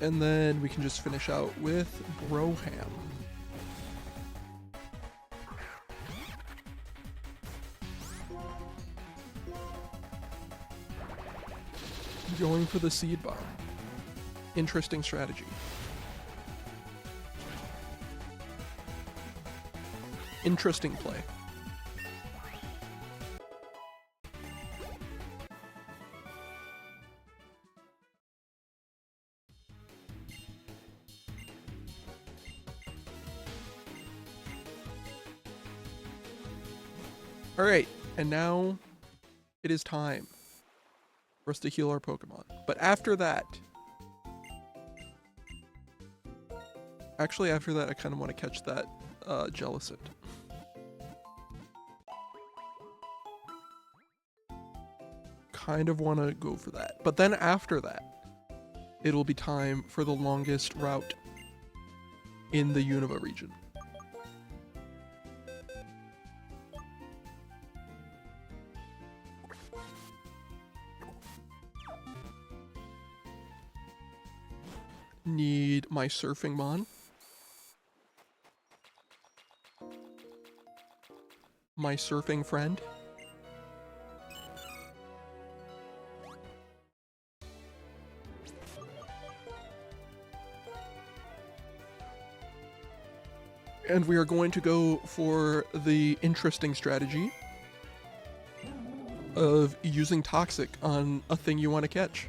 And then we can just finish out with Broham. Going for the Seed Bomb. Interesting strategy. Interesting play. Alright, and now it is time for us to heal our Pokemon. But after that, actually after that I kind of want to catch that Jellicent. Kind of want to go for that. But then after that, it'll be time for the longest route in the Unova region. Need my Surfing Mon. My surfing friend. And we are going to go for the interesting strategy of using Toxic on a thing you want to catch.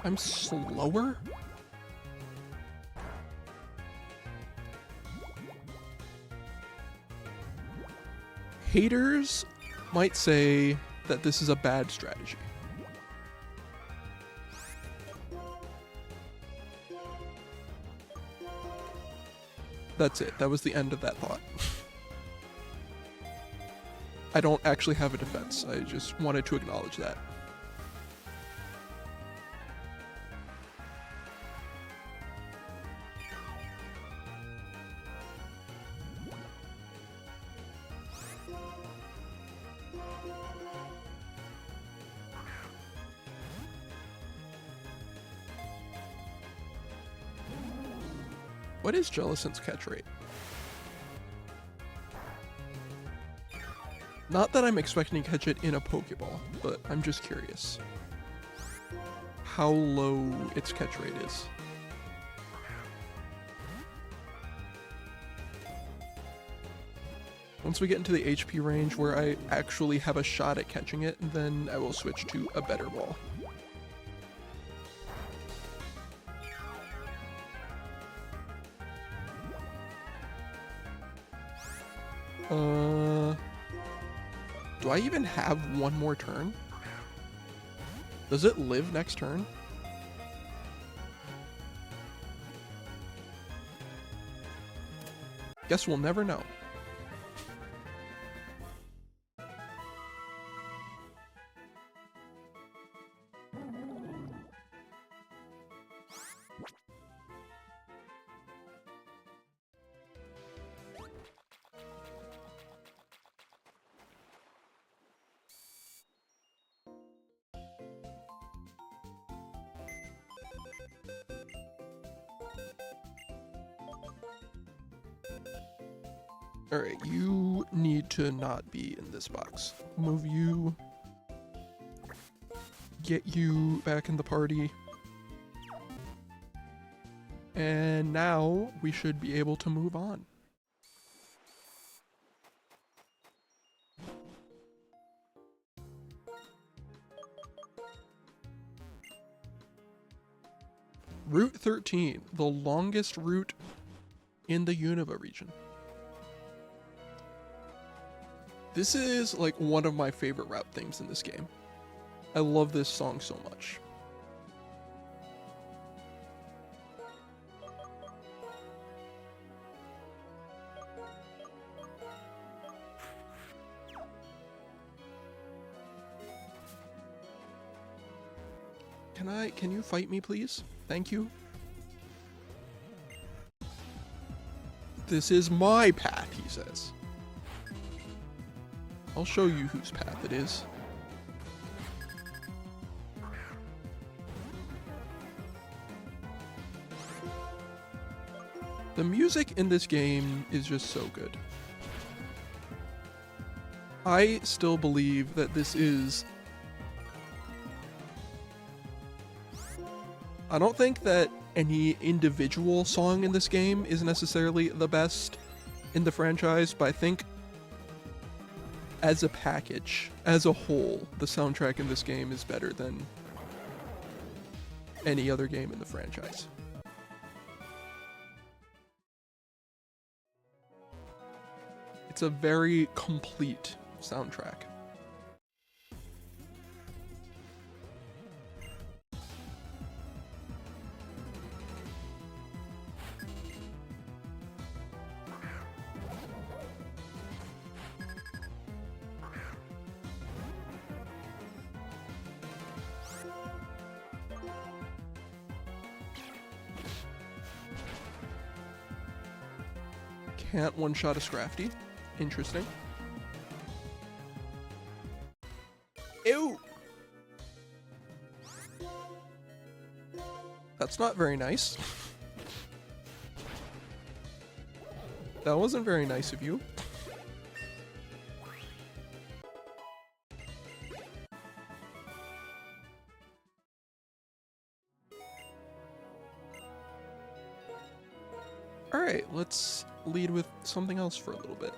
I'm slower? Haters might say that this is a bad strategy. That's it. That was the end of that thought. I don't actually have a defense. I just wanted to acknowledge that. What is Jellicent's catch rate? Not that I'm expecting to catch it in a Pokeball, but I'm just curious how low its catch rate is. Once we get into the HP range where I actually have a shot at catching it, then I will switch to a better ball. Do I even have one more turn? Does it live next turn? Guess we'll never know. Alright, you need to not be in this box. Move you. Get you back in the party. And now we should be able to move on. Route 13, the longest route in the Unova region. This is like one of my favorite route themes in this game. I love this song so much. Can you fight me, please? Thank you. This is my path, he says. I'll show you whose path it is. The music in this game is just so good. I still believe that this is... I don't think that any individual song in this game is necessarily the best in the franchise, but I think as a package, as a whole, the soundtrack in this game is better than any other game in the franchise. It's a very complete soundtrack. Can't one-shot a Scrafty. Interesting. Ew! That's not very nice. That wasn't very nice of you. Alright, let's lead with something else for a little bit.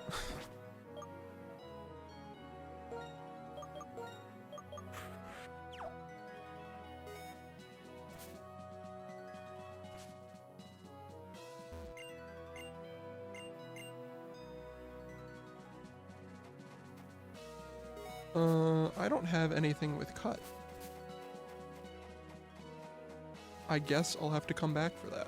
I don't have anything with cut. I guess I'll have to come back for that.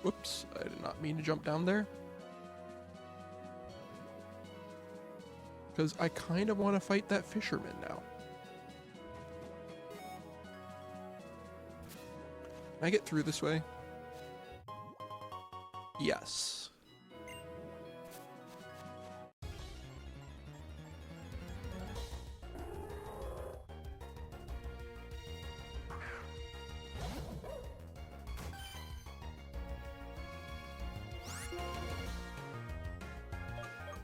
Whoops, I did not mean to jump down there. Because I kind of want to fight that fisherman now. Can I get through this way? Yes.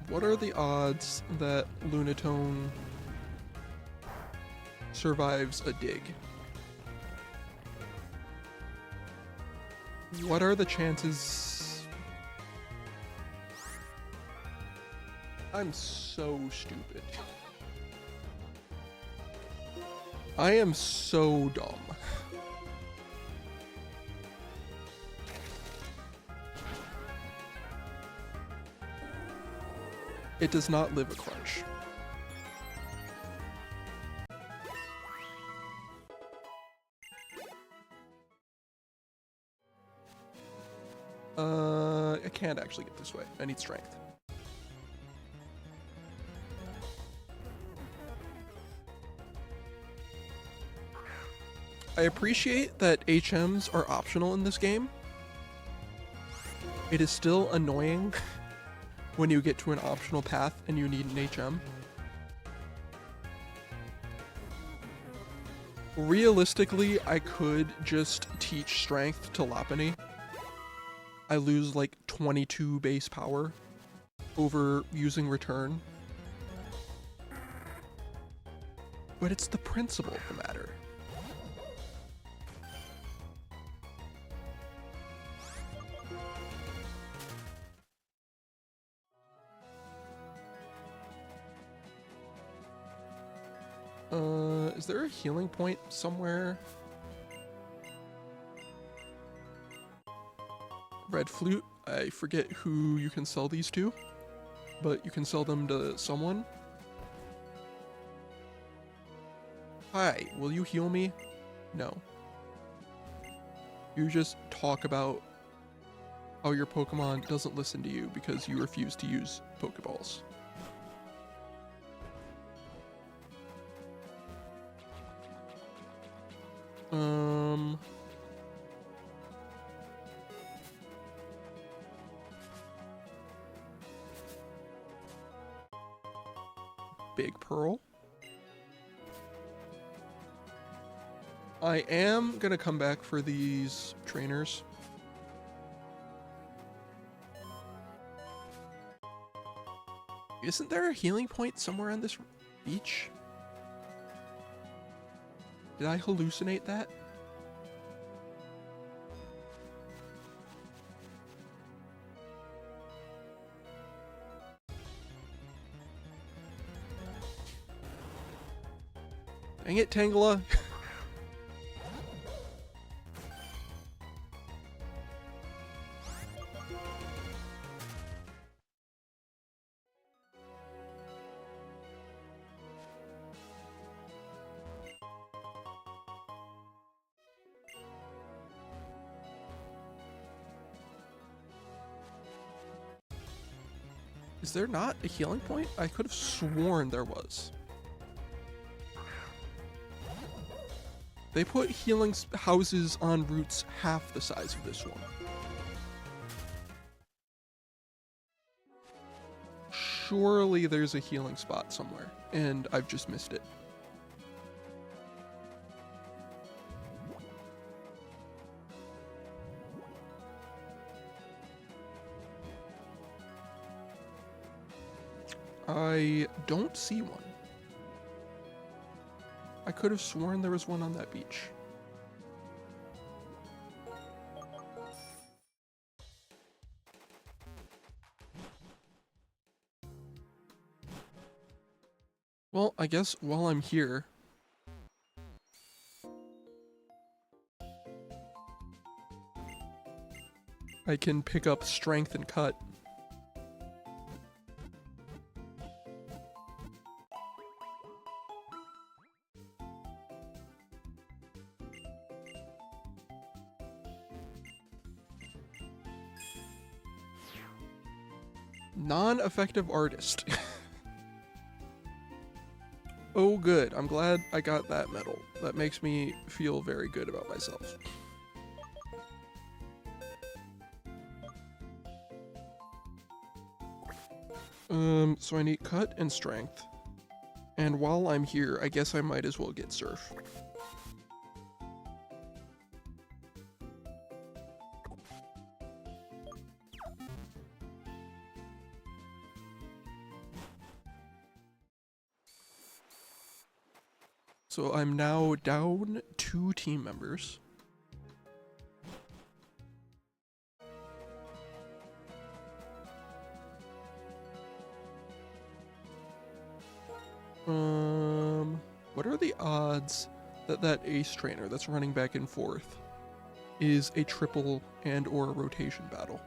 What are the odds that Lunatone survives a dig? What are the chances? I'm so stupid. I am so dumb. It does not live a crunch. I can't actually get this way. I need strength. I appreciate that HMs are optional in this game. It is still annoying when you get to an optional path and you need an HM. Realistically, I could just teach strength to Lopunny. I lose like 22 base power over using return. But it's the principle of the matter. Is there a healing point somewhere? Red Flute. I forget who you can sell these to, but you can sell them to someone. Hi, will you heal me? No. You just talk about how your Pokemon doesn't listen to you because you refuse to use Pokeballs. Big Pearl. I am gonna come back for these trainers. Isn't there a healing point somewhere on this beach? Did I hallucinate that? Dang it, Tangela. Is there not a healing point? I could have sworn there was. They put healing houses on routes half the size of this one. Surely there's a healing spot somewhere, and I've just missed it. I don't see one. I could have sworn there was one on that beach. Well, I guess while I'm here, I can pick up strength and cut. Non-effective artist. Oh good, I'm glad I got that medal. That makes me feel very good about myself. So I need cut and strength. And while I'm here, I guess I might as well get surf. So I'm now down 2 team members. What are the odds that that ace trainer that's running back and forth is a triple and or a rotation battle?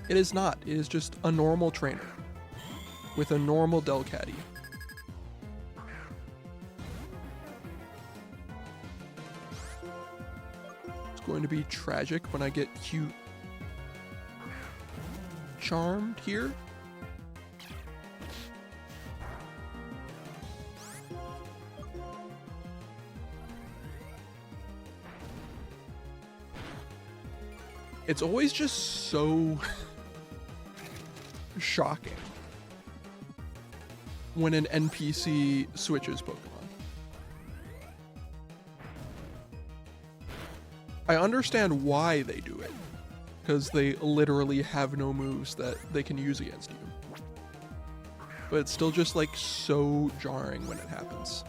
It is not. It is just a normal trainer with a normal Delcatty. It's going to be tragic when I get cute charmed here. It's always just so shocking when an NPC switches Pokemon. I understand why they do it, because they literally have no moves that they can use against you. But it's still just like so jarring when it happens.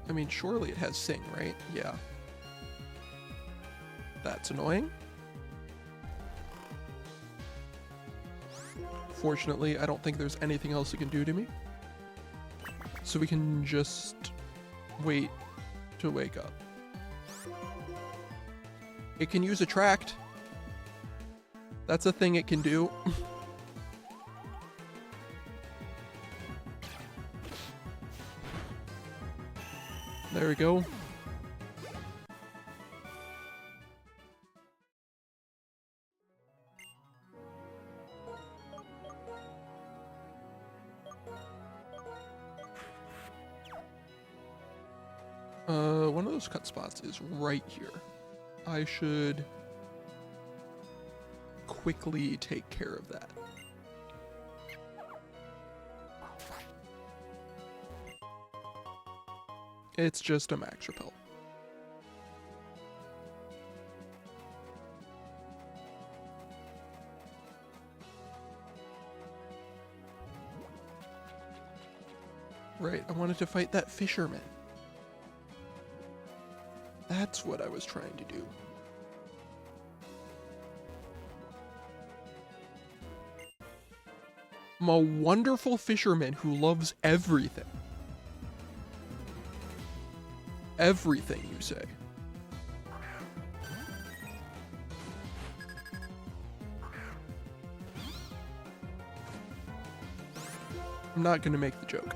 I mean, surely it has Sing, right? Yeah. That's annoying. Fortunately, I don't think there's anything else it can do to me. So we can just wait to wake up. It can use Attract. That's a thing it can do. There we go. One of those cut spots is right here. I should quickly take care of that. It's just a max repel. Right, I wanted to fight that fisherman. That's what I was trying to do. I'm a wonderful fisherman who loves everything. Everything, you say. I'm not gonna make the joke.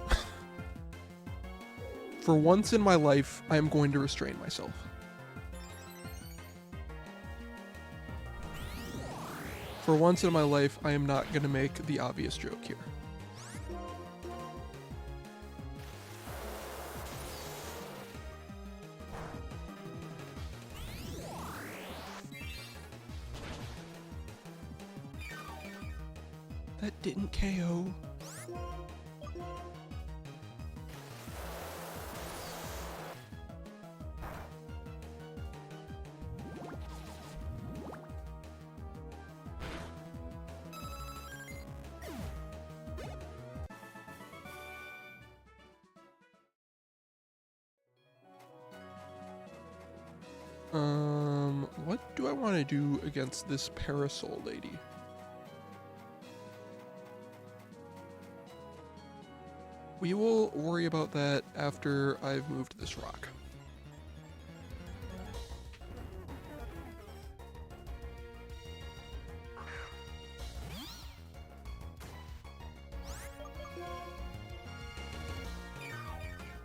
For once in my life, I am going to restrain myself. For once in my life, I am not gonna make the obvious joke here. That didn't KO. What do I want to do against this parasol lady? We will worry about that after I've moved this rock.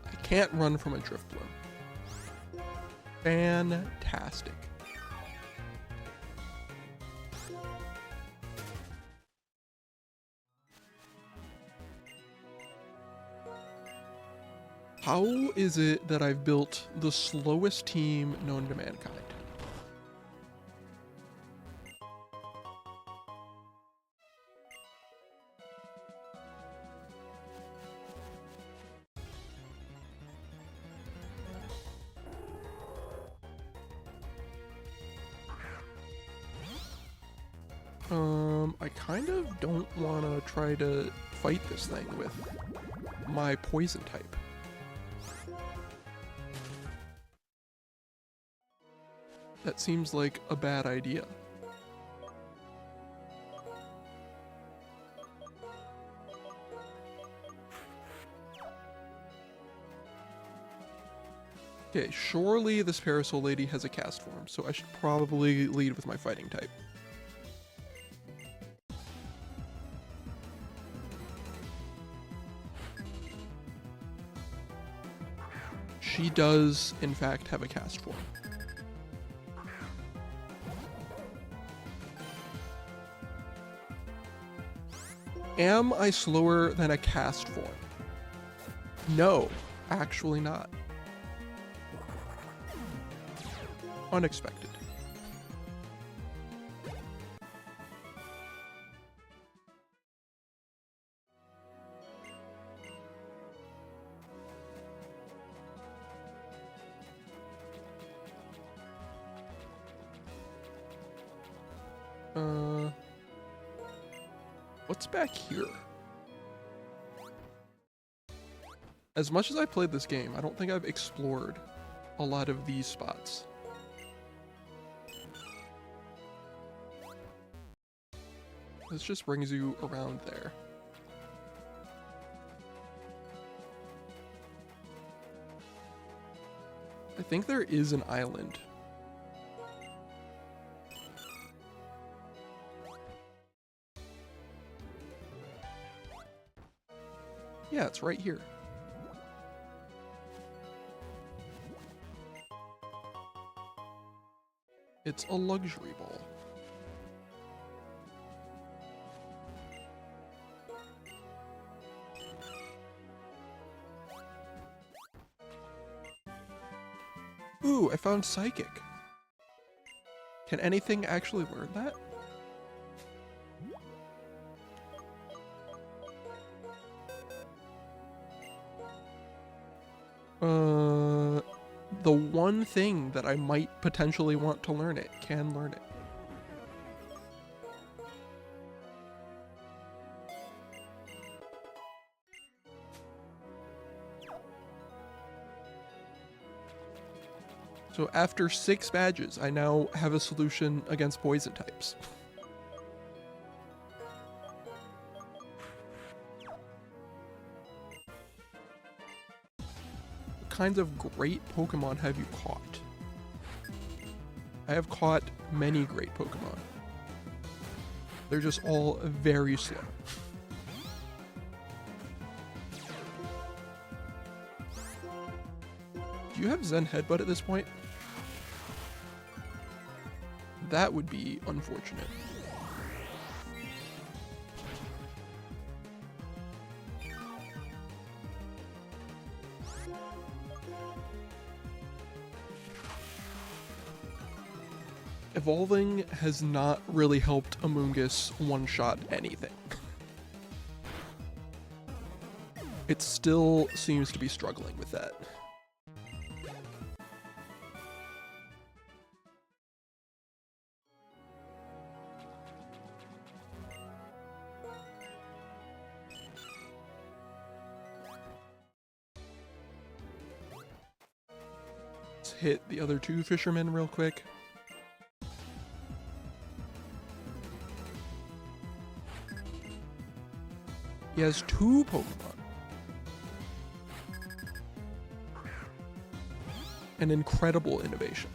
I can't run from a Drifblim. Fantastic. How is it that I've built the slowest team known to mankind? I kind of don't want to try to fight this thing with my poison type. That seems like a bad idea. Okay, surely this Parasol Lady has a cast form, so I should probably lead with my fighting type. She does, in fact, have a cast form. Am I slower than a cast form? No, actually not. Unexpected. What's back here? As much as I played this game, I don't think I've explored a lot of these spots. This just brings you around there. I think there is an island. Yeah, it's right here. It's a luxury ball. Ooh, I found Psychic. Can anything actually learn that? The one thing that I might potentially want to learn it can learn it. So after 6 badges, I now have a solution against poison types. What kinds of great Pokemon have you caught? I have caught many great Pokemon. They're just all very slow. Do you have Zen Headbutt at this point? That would be unfortunate. Evolving has not really helped Amoonguss one-shot anything. It still seems to be struggling with that. Let's hit the other 2 fishermen real quick. He has 2 Pokemon. An incredible innovation.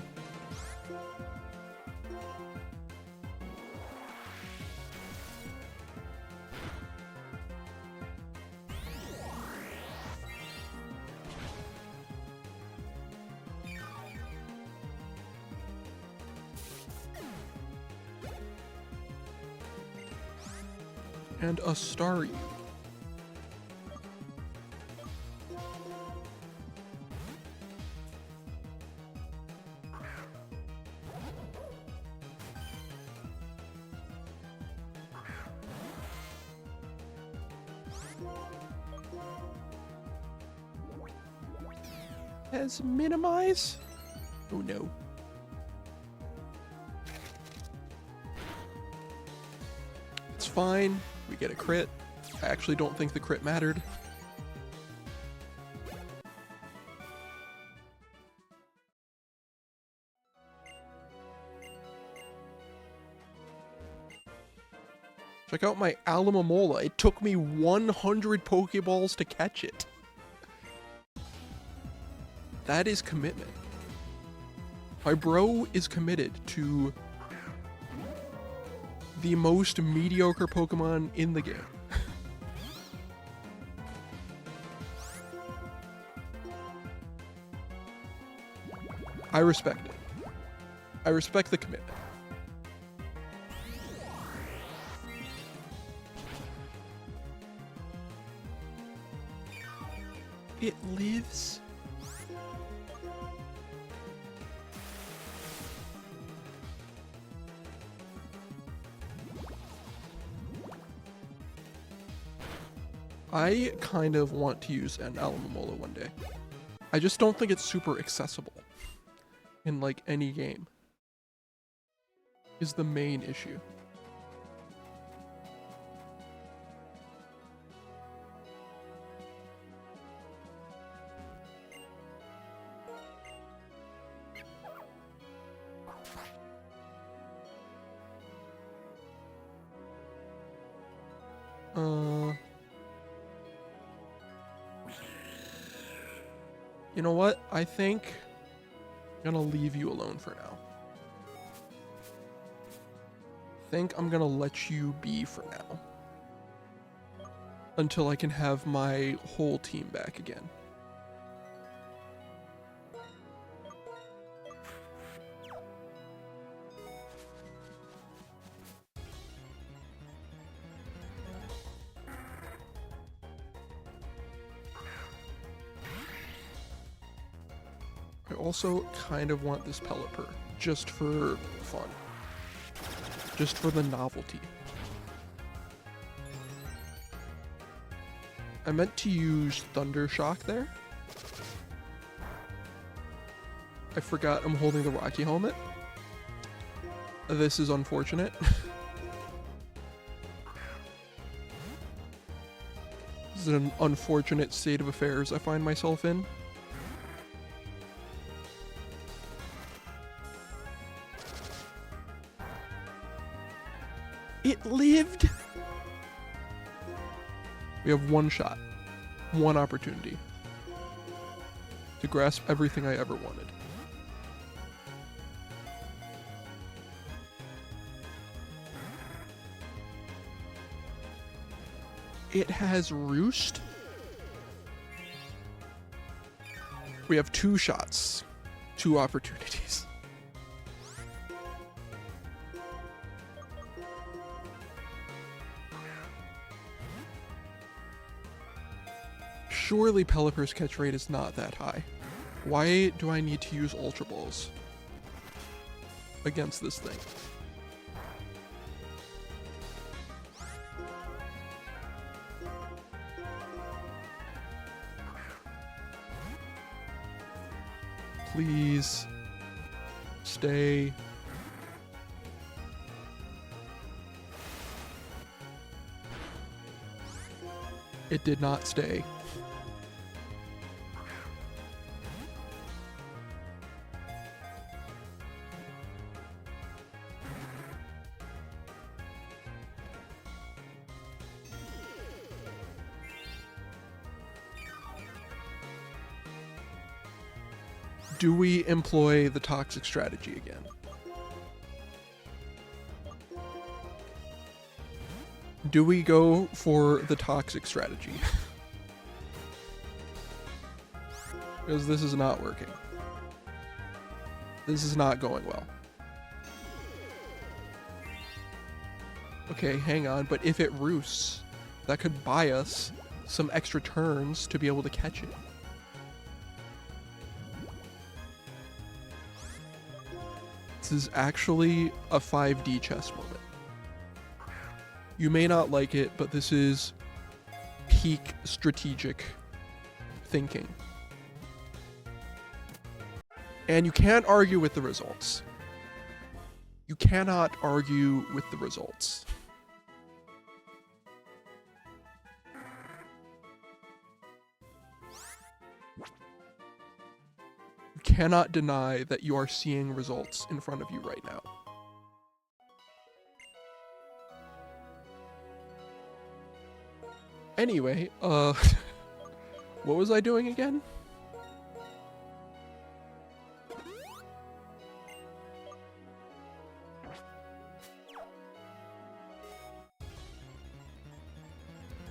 And a Staryu. has minimize. Oh no. It's fine. We get a crit. I actually don't think the crit mattered. Check out my Alamomola. It took me 100 Pokeballs to catch it. That is commitment. My bro is committed to the most mediocre Pokemon in the game. I respect it. I respect the commitment. It lives. I kind of want to use an Alamomola one day. I just don't think it's super accessible in like any game is the main issue. You know what? I think I'm gonna leave you alone for now. I think I'm gonna let you be for now. Until I can have my whole team back again. I also kind of want this Pelipper, just for fun. Just for the novelty. I meant to use Thunder Shock there. I forgot I'm holding the Rocky helmet. This is unfortunate. This is an unfortunate state of affairs I find myself in. It lived! We have one shot, one opportunity to grasp everything I ever wanted. It has Roost. We have 2 shots, 2 opportunities. Surely Pelipper's catch rate is not that high. Why do I need to use Ultra Balls against this thing? Please stay. It did not stay. Do we employ the toxic strategy again? Do we go for the toxic strategy? Because this is not working. This is not going well. Okay, hang on, but if it roosts, that could buy us some extra turns to be able to catch it. This is actually a 5D chess moment. You may not like it, but this is peak strategic thinking. And you can't argue with the results. You cannot argue with the results. You cannot deny that you are seeing results in front of you right now. Anyway, what was I doing again?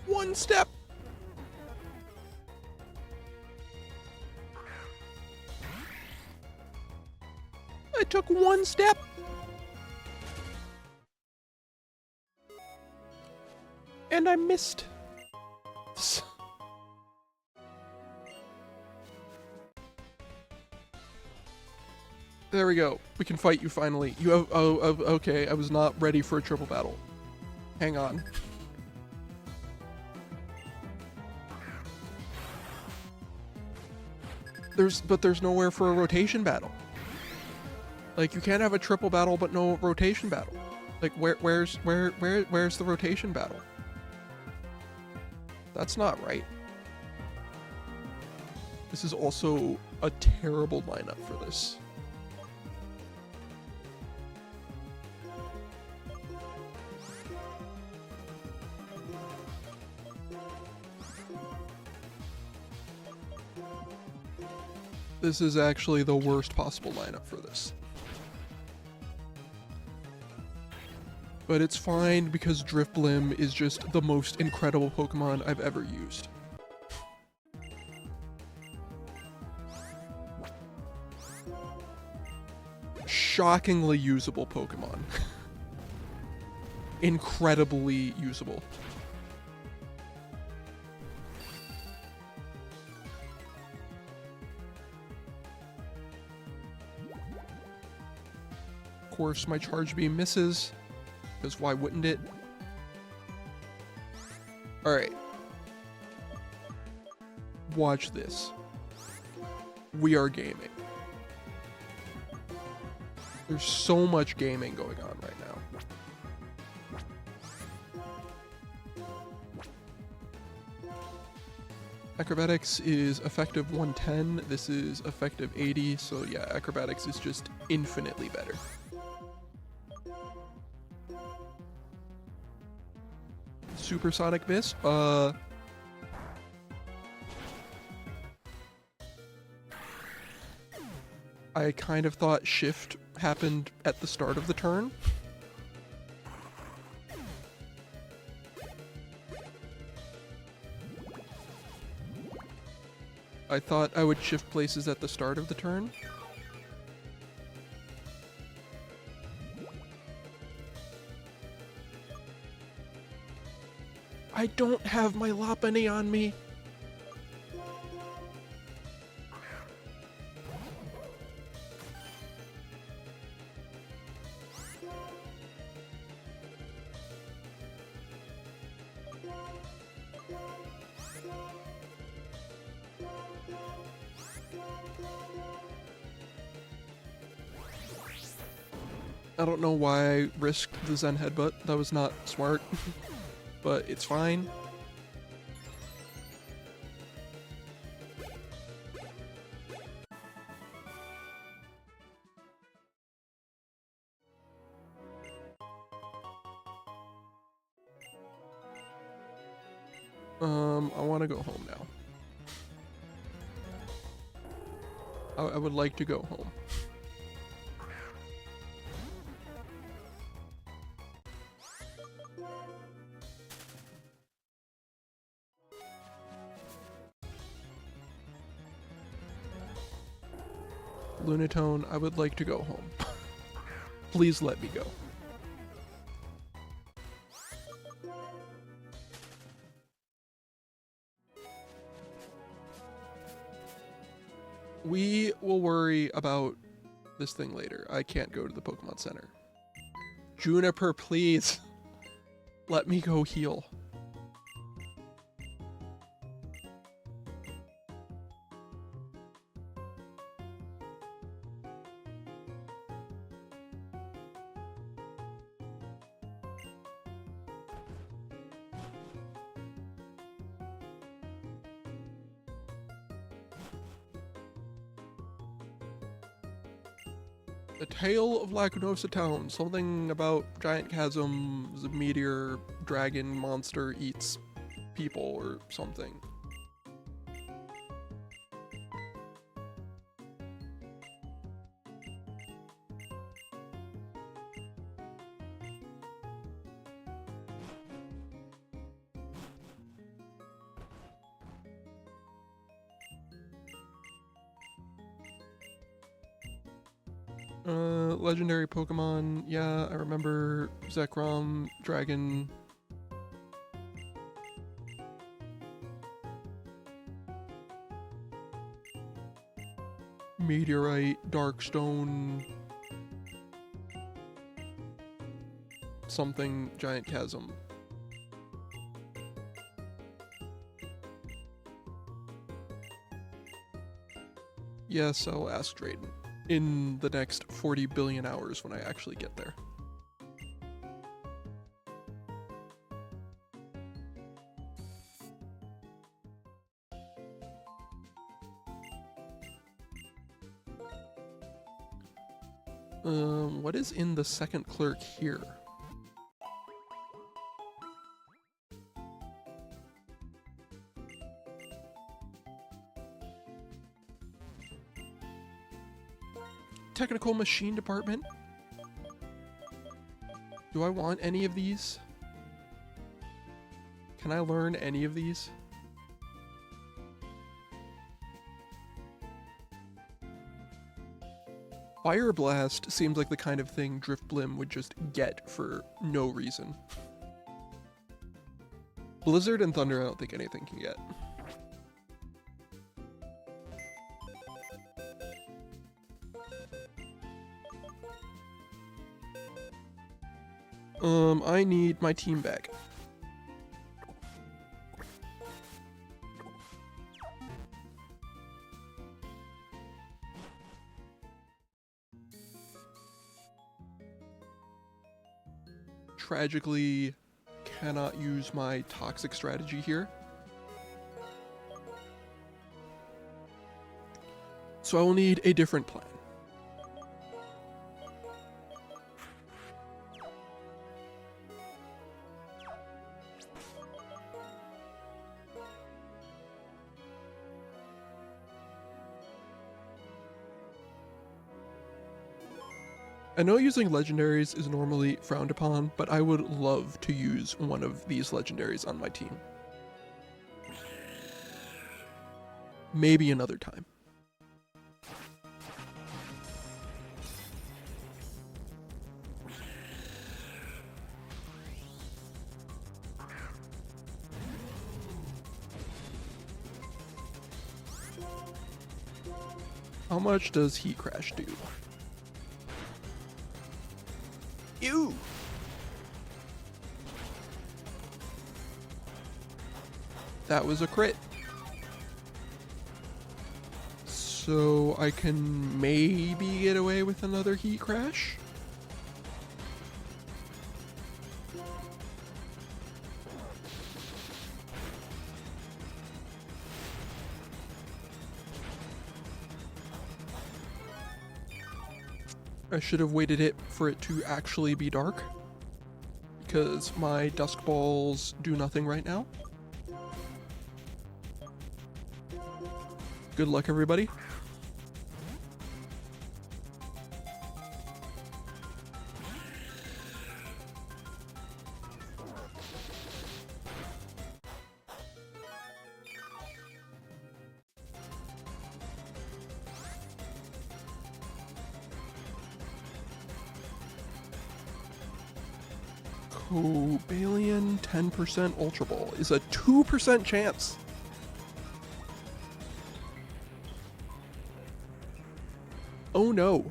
One step! I took one step! And I missed. There we go. We can fight you finally. You have. Oh, okay. I was not ready for a triple battle. Hang on. There's nowhere for a rotation battle. Like, you can't have a triple battle but no rotation battle. Like, where's the rotation battle? That's not right. This is also a terrible lineup for this. This is actually the worst possible lineup for this. But it's fine because Drifblim is just the most incredible Pokemon I've ever used. Shockingly usable Pokemon. Incredibly usable. Of course, my Charge Beam misses. Because why wouldn't it? Alright. Watch this. We are gaming. There's so much gaming going on right now. Acrobatics is effective 110. This is effective 80. So yeah, Acrobatics is just infinitely better. Supersonic Miss? I kind of thought Shift happened at the start of the turn. I thought I would shift places at the start of the turn. I don't have my Lopunny on me. I don't know why I risked the Zen Headbutt. That was not smart. But it's fine. I want to go home now. I would like to go home. Lunatone, I would like to go home. Please let me go. We will worry about this thing later. I can't go to the Pokemon Center. Juniper, please. Let me go heal. The Tale of Lacunosa Town. Something about giant chasms, a meteor, dragon, monster eats people or something. Legendary Pokemon, yeah, I remember Zekrom, Dragon. Meteorite, Darkstone. Something, Giant Chasm. Yes, I'll ask Drayden in the next 40 billion hours when I actually get there. What is in the second clerk here? Technical machine department? Do I want any of these? Can I learn any of these? Fire Blast seems like the kind of thing Driftblim would just get for no reason. Blizzard and Thunder I don't think anything can get. I need my team back. Tragically, cannot use my toxic strategy here. So I will need a different plan. I know using legendaries is normally frowned upon, but I would love to use one of these legendaries on my team. Maybe another time. How much does Heat Crash do? Ew! That was a crit. So I can maybe get away with another Heat Crash? I should have waited it for it to actually be dark, because my dusk balls do nothing right now. Good luck, everybody. Cobalion 10% Ultra Ball is a 2% chance. Oh no.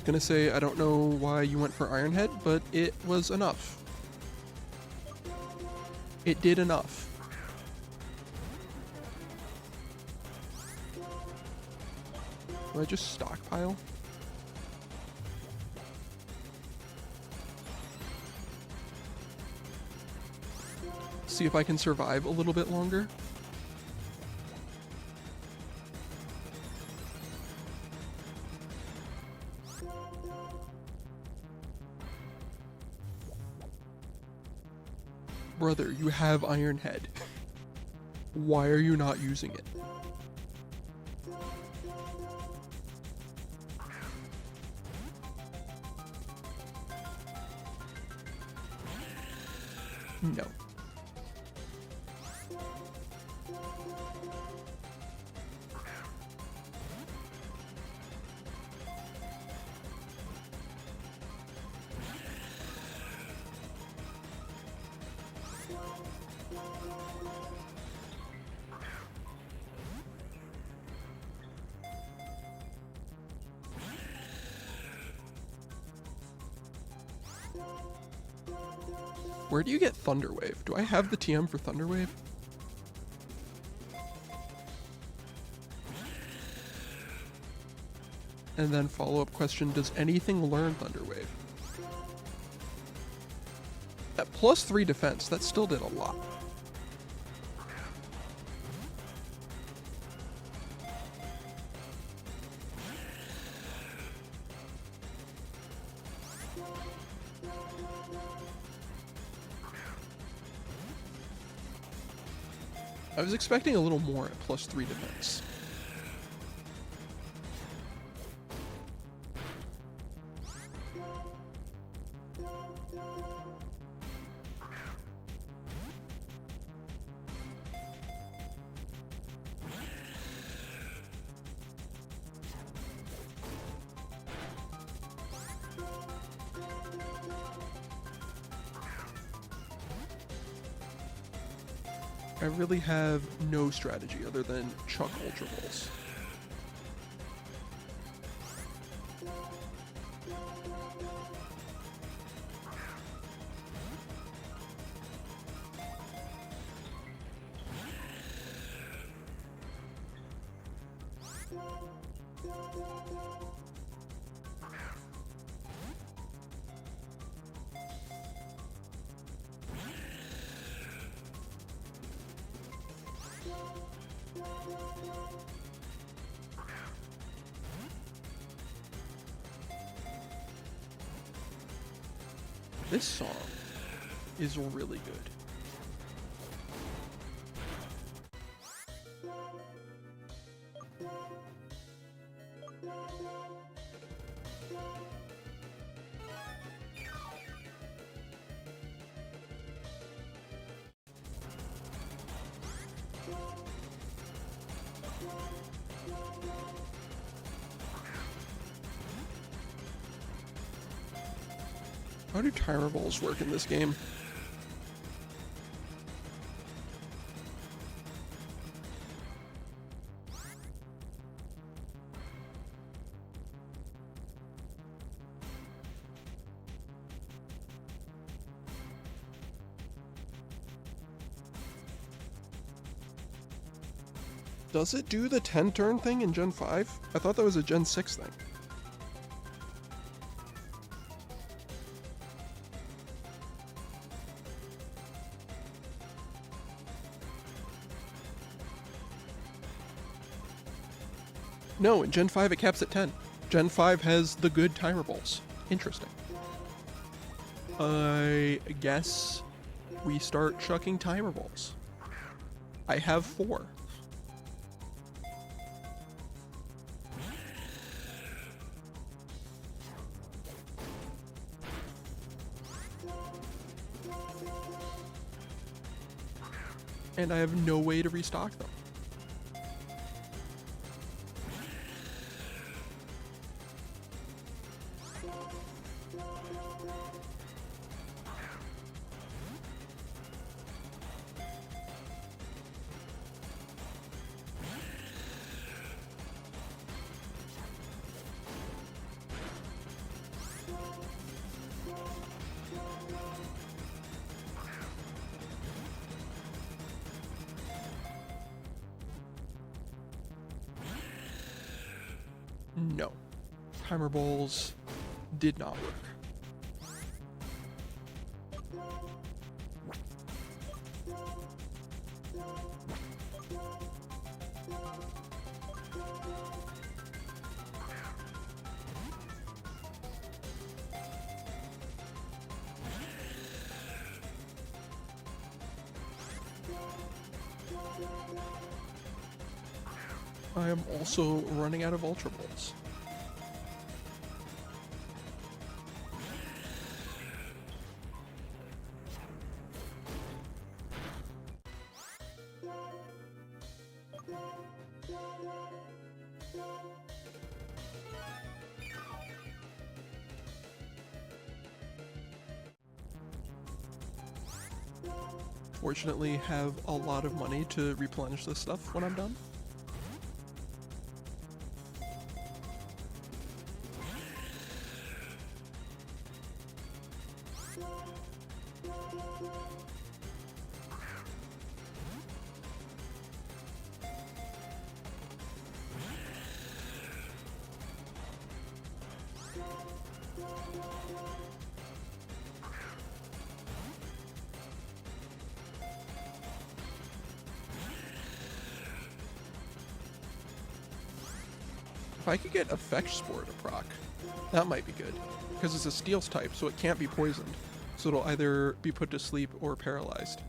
Gonna say I don't know why you went for Ironhead, but it was enough. It did enough. Do I just stockpile? See if I can survive a little bit longer. Brother, you have Iron Head. Why are you not using it? No. Where do you get Thunderwave? Do I have the TM for Thunderwave? And then follow-up question, does anything learn Thunderwave? At +3 defense, that still did a lot. I was expecting a little more at +3 defense. I really have no strategy other than chuck Ultra Balls. This song is really good. How do timer balls work in this game? Does it do the 10 turn thing in Gen 5? I thought that was a Gen 6 thing. No, in Gen 5 it caps at 10. Gen 5 has the good timer balls. Interesting. I guess we start chucking timer balls. I have 4. And I have no way to restock them. No. Timer balls did not work. I am also running out of Ultra Balls. Fortunately, have a lot of money to replenish this stuff when I'm done. If I could get Effect Spore to proc, that might be good. Because it's a Steel's type, so it can't be poisoned. So it'll either be put to sleep or paralyzed.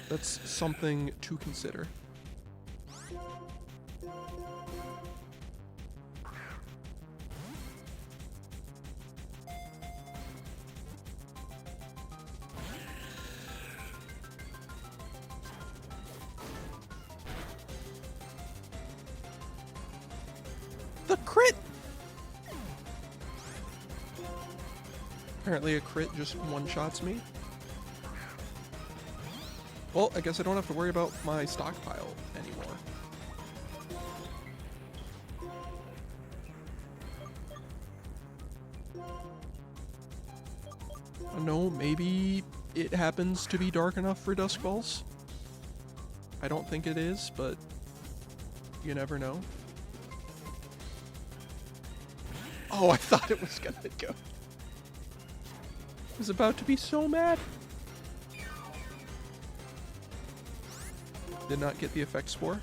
That's something to consider. The crit! Apparently a crit just one-shots me. Well, I guess I don't have to worry about my stockpile anymore. No, maybe it happens to be dark enough for Dusk Balls. I don't think it is, but you never know. Oh, I thought it was gonna go. I was about to be so mad. Did not get the Effect Spore.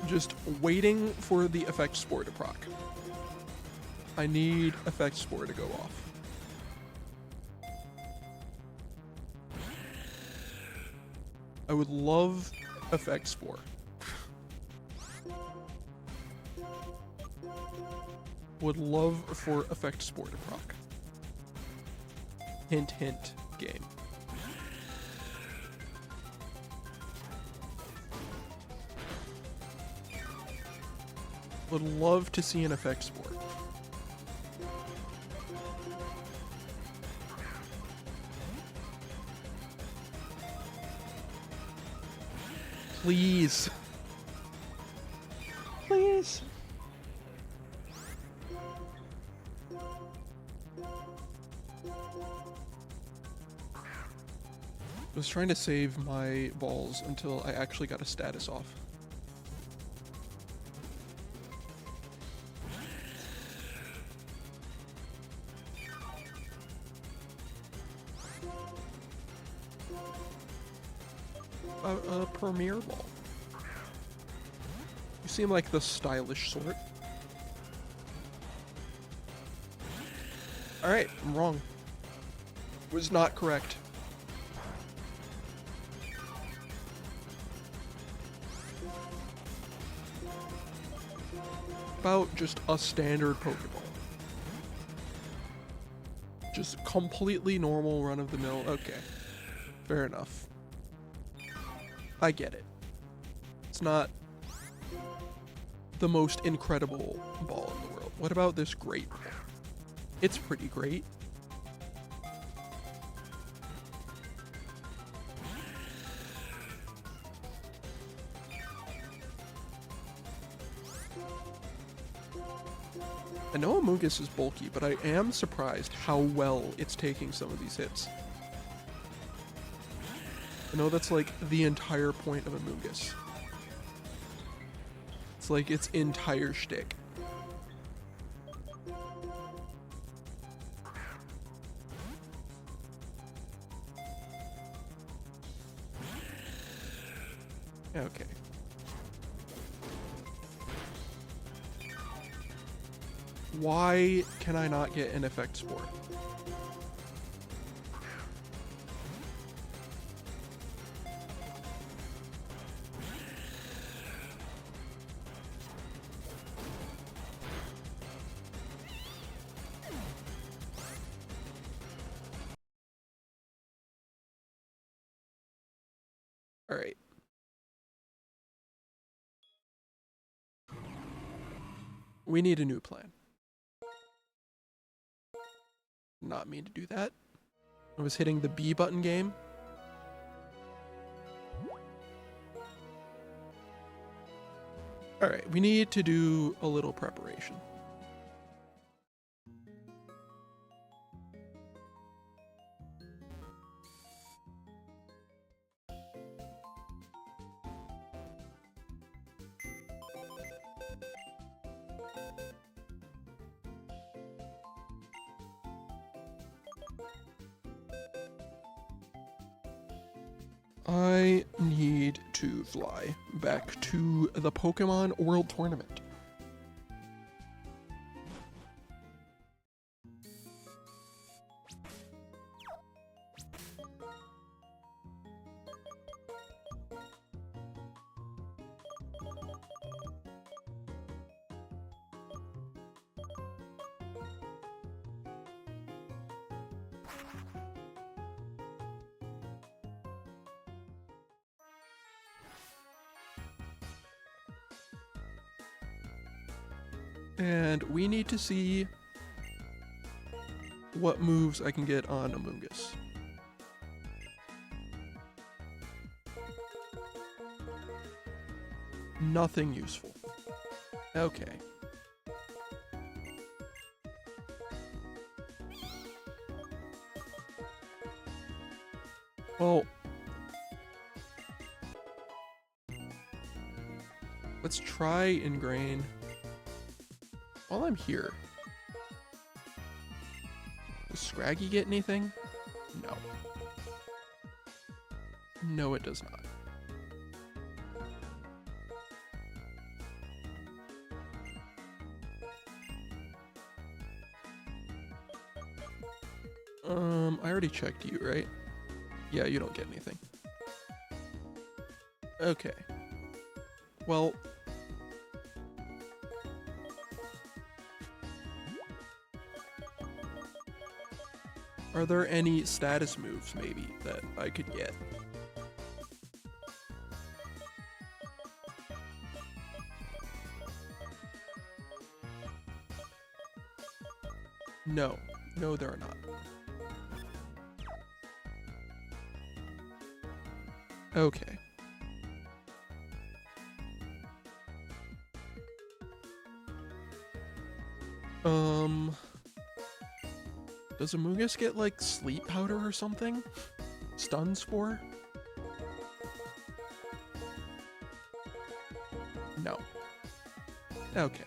Just waiting for the Effect Spore to proc. I need Effect Spore to go off. I would love Effect Spore. Would love for Effect Spore to proc. Hint, hint, game. Would love to see an Effect Spore. Please. Please. I was trying to save my balls until I actually got a status off. A Premier Ball. You seem like the stylish sort. Alright, I'm wrong. Was not correct. About just a standard Pokeball. Just completely normal run-of-the-mill. Okay. Fair enough. I get it. It's not the most incredible ball in the world. What about this great ball? It's pretty great. I know Amoonguss is bulky, but I am surprised how well it's taking some of these hits. I know that's like the entire point of Amoonguss. It's like its entire shtick. Okay. Why can I not get an effect spore? All right. We need a new plan. Not mean to do that. I was hitting the B button game. All right, we need to do a little preparation. I need to fly back to the Pokemon World Tournament. And we need to see what moves I can get on Amoonguss. Nothing useful. Okay. Well, let's try Ingrain. While I'm here, does Scraggy get anything? No. No, it does not. I already checked you, right? Yeah, you don't get anything. Okay. Well, are there any status moves, maybe, that I could get? No. No, there are not. Okay. Does Amoonguss get, like, sleep powder or something? Stun spore? No. Okay.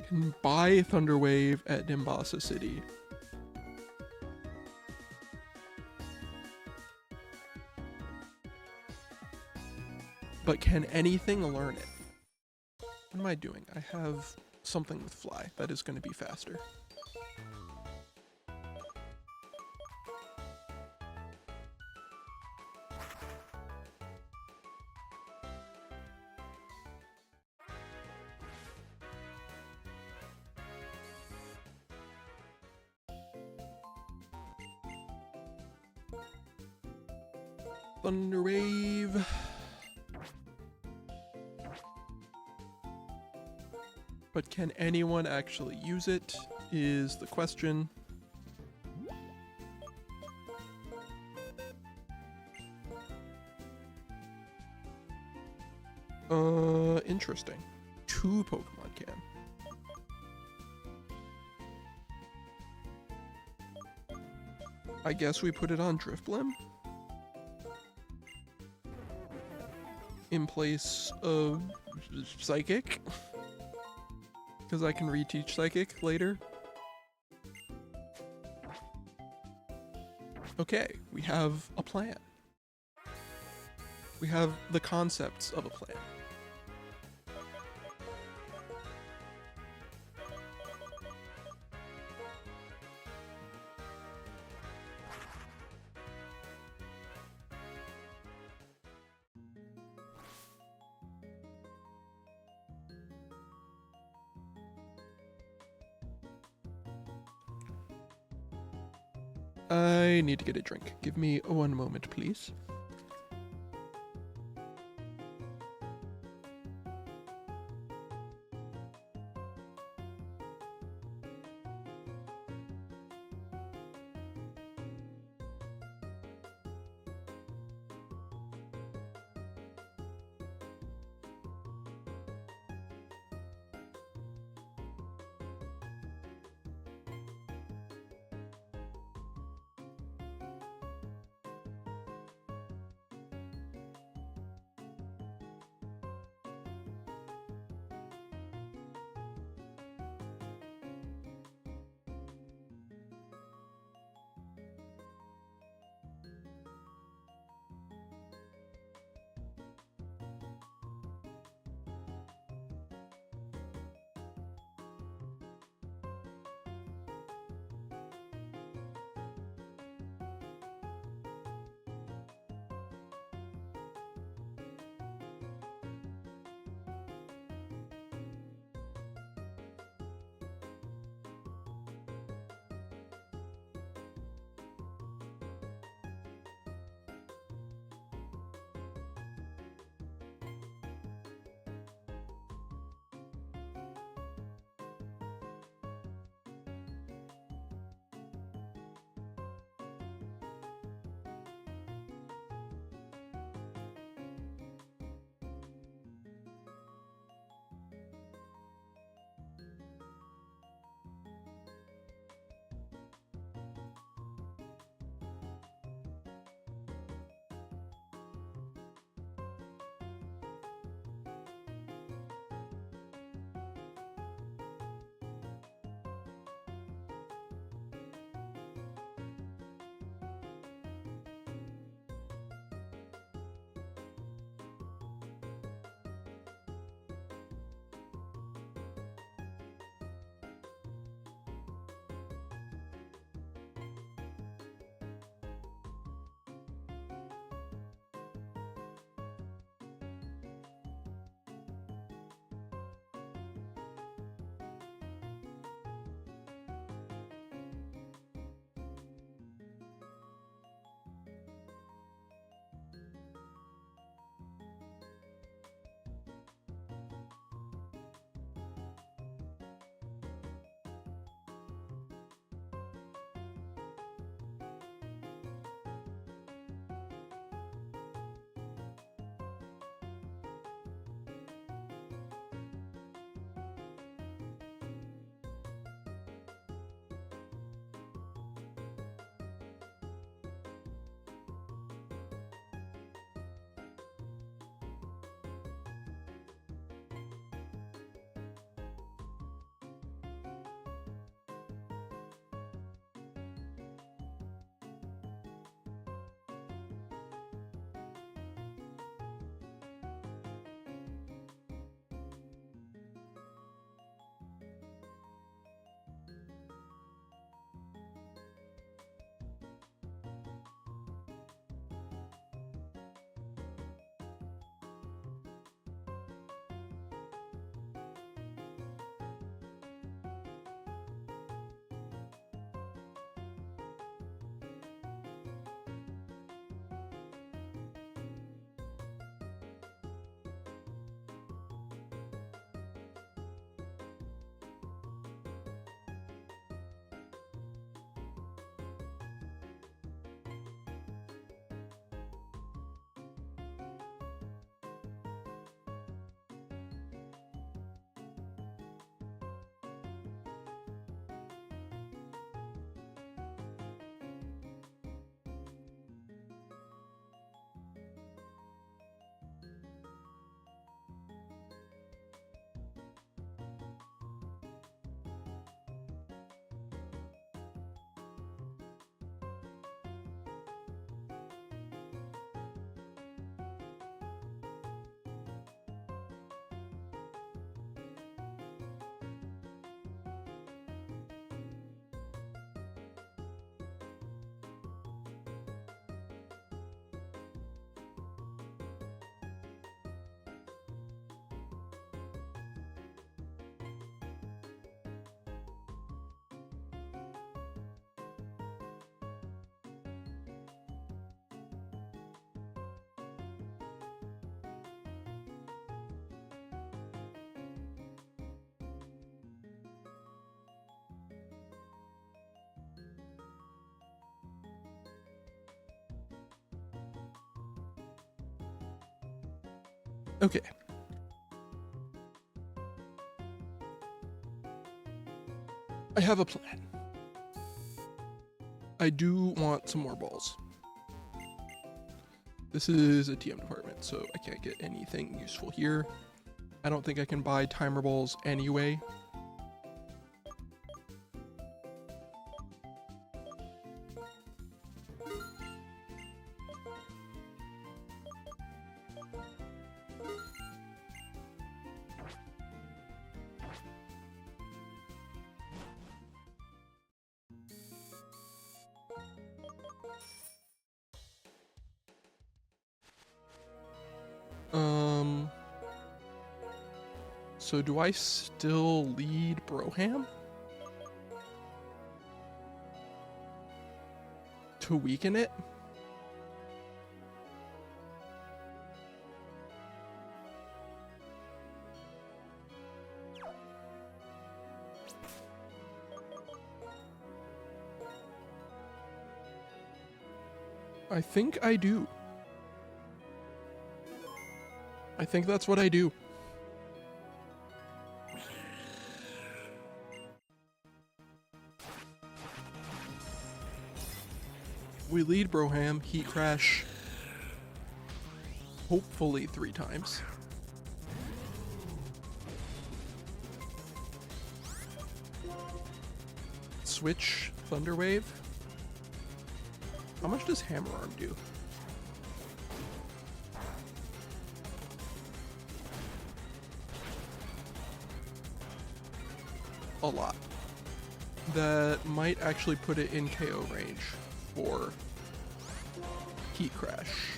Can buy Thunderwave at Nimbasa City. But can anything learn it? What am I doing? I have something with Fly that is going to be faster. Thunder Wave. But can anyone actually use it is the question. Interesting. 2 Pokemon can. I guess we put it on Drifblim? In place of Psychic? Because I can reteach Psychic later. Okay, we have a plan. We have the concepts of a plan. I need to get a drink. Give me 1 moment, please. Okay. I have a plan. I do want some more balls. This is a TM department, so I can't get anything useful here. I don't think I can buy timer balls anyway. So do I still lead Broham? To weaken it? I think I do. I think that's what I do. We lead Broham, Heat Crash, hopefully 3 times. Switch, Thunder Wave. How much does Hammer Arm do? A lot. That might actually put it in KO range for Heat Crash,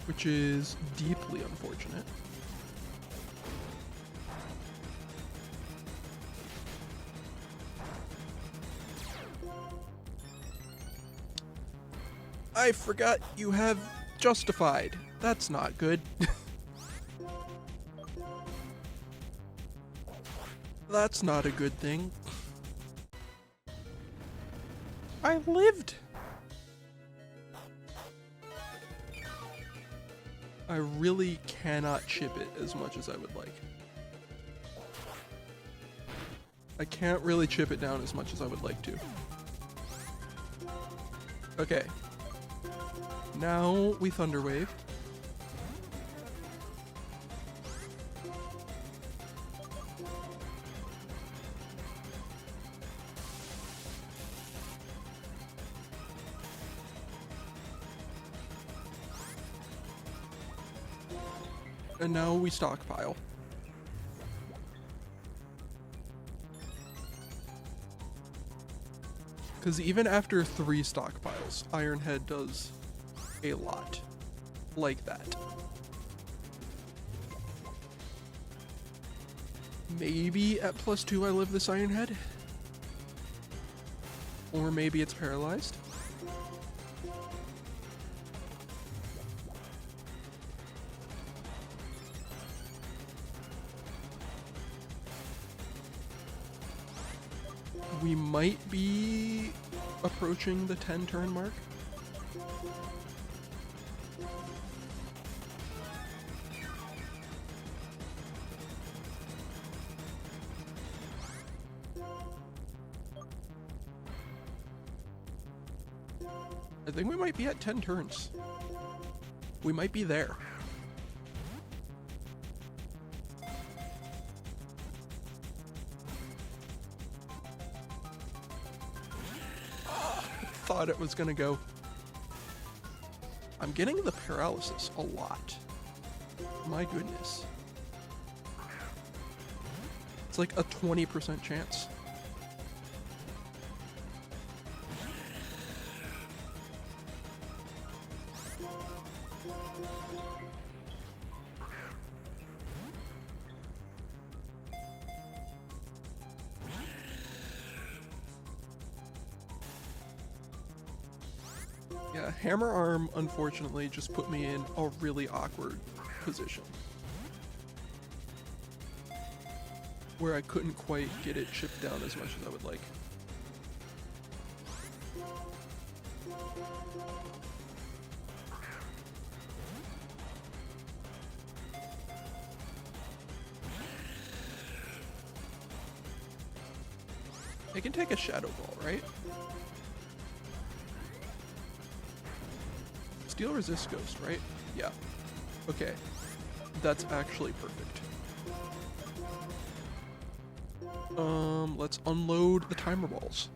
which is deeply unfortunate. I forgot you have Justified. That's not good. That's not a good thing. I lived! I really cannot chip it as much as I would like. I can't really chip it down as much as I would like to. Okay. Now we Thunder Wave. And now we stockpile. Because even after 3 stockpiles, Ironhead does a lot like that. Maybe at +2 I live this Ironhead? Or maybe it's paralyzed? We might be approaching the 10 turn mark. I think we might be at 10 turns. We might be there. Thought it was gonna go. I'm getting the paralysis a lot. My goodness. It's like a 20% chance. Yeah, Hammer Arm unfortunately just put me in a really awkward position where I couldn't quite get it chipped down as much as I would like. I can take a Shadow Ball, right? Steel resist Ghost, right? Yeah. Okay. That's actually perfect. Let's unload the timer balls.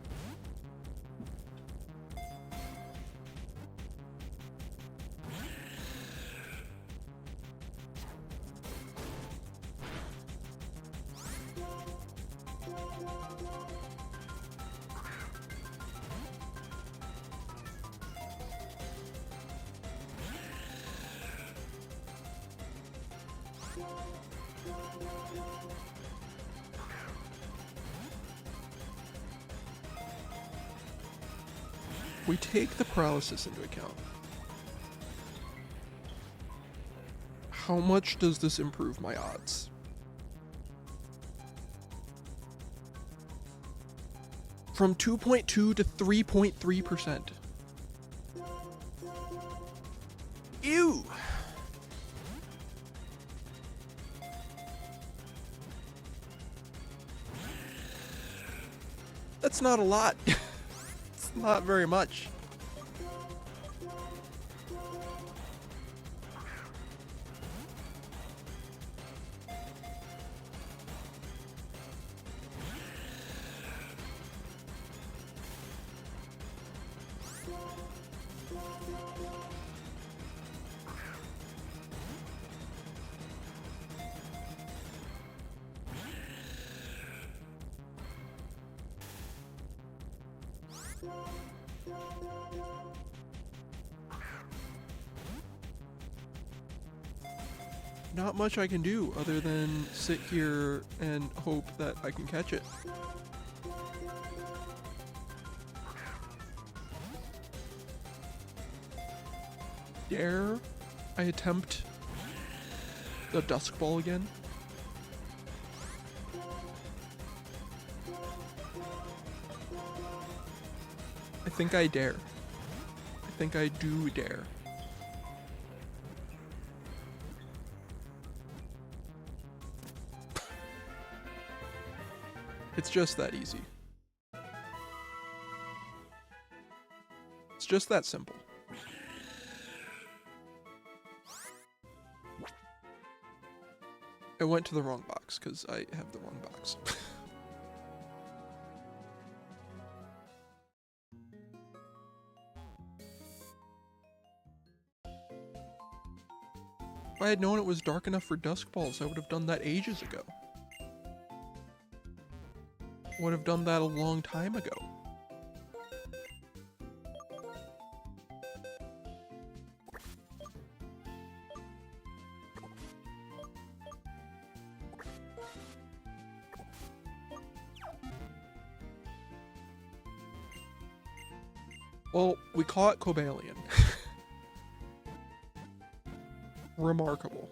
We take the paralysis into account. How much does this improve my odds? From 2.2 to 3.3%. Ew! That's not a lot. It's not very much. Not much I can do other than sit here and hope that I can catch it. Dare I attempt the Dusk Ball again? I think I dare. I think I do dare. It's just that easy. It's just that simple. I went to the wrong box because I have the wrong box. If I had known it was dark enough for Dusk Balls, I would have done that ages ago. Would have done that a long time ago. Well, we caught Cobalion. Remarkable.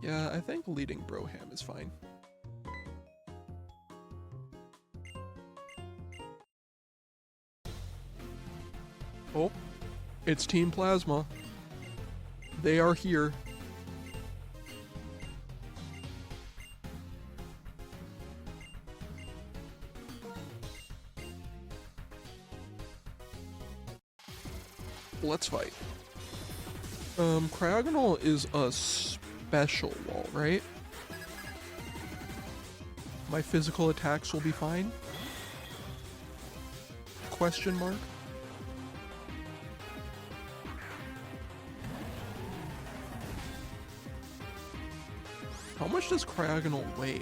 Yeah, I think leading Broham is fine. Oh, it's Team Plasma. They are here. Let's fight. Cryogonal is a special wall, right? My physical attacks will be fine? Question mark? How much does Cryogonal weigh?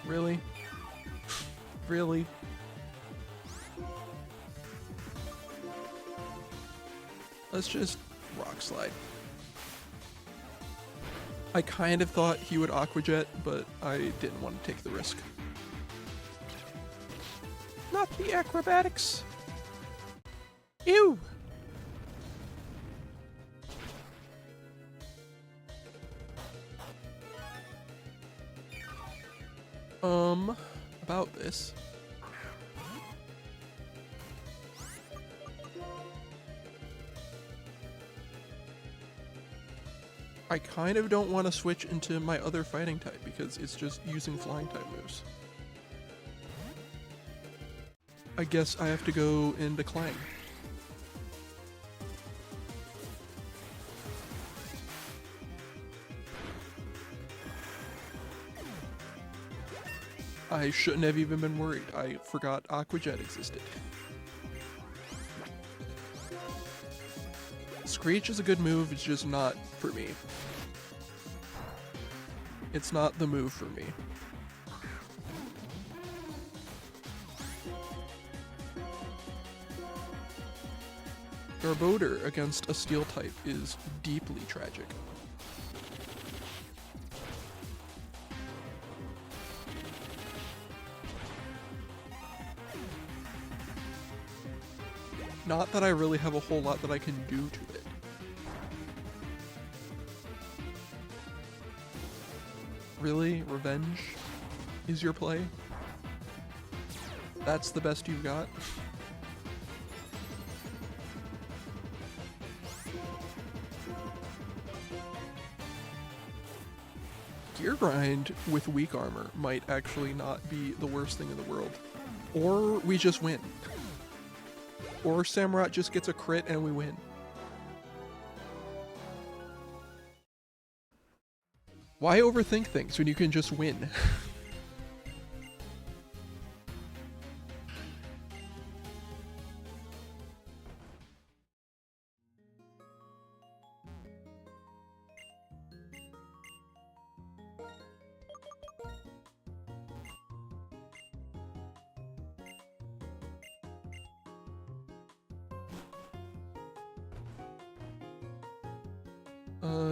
Really? Really? Let's just rock slide. I kind of thought he would Aqua Jet, but I didn't want to take the risk. Not the acrobatics. Ew. About this. I kind of don't want to switch into my other fighting type because it's just using flying type moves. I guess I have to go into Clang. I shouldn't have even been worried. I forgot Aqua Jet existed. Screech is a good move, it's just not for me. It's not the move for me. Garbodor against a steel type is deeply tragic. Not that I really have a whole lot that I can do to it. Really? Revenge is your play? That's the best you've got? Gear Grind with weak armor might actually not be the worst thing in the world. Or we just win. Or Samurott just gets a crit and we win. Why overthink things when you can just win?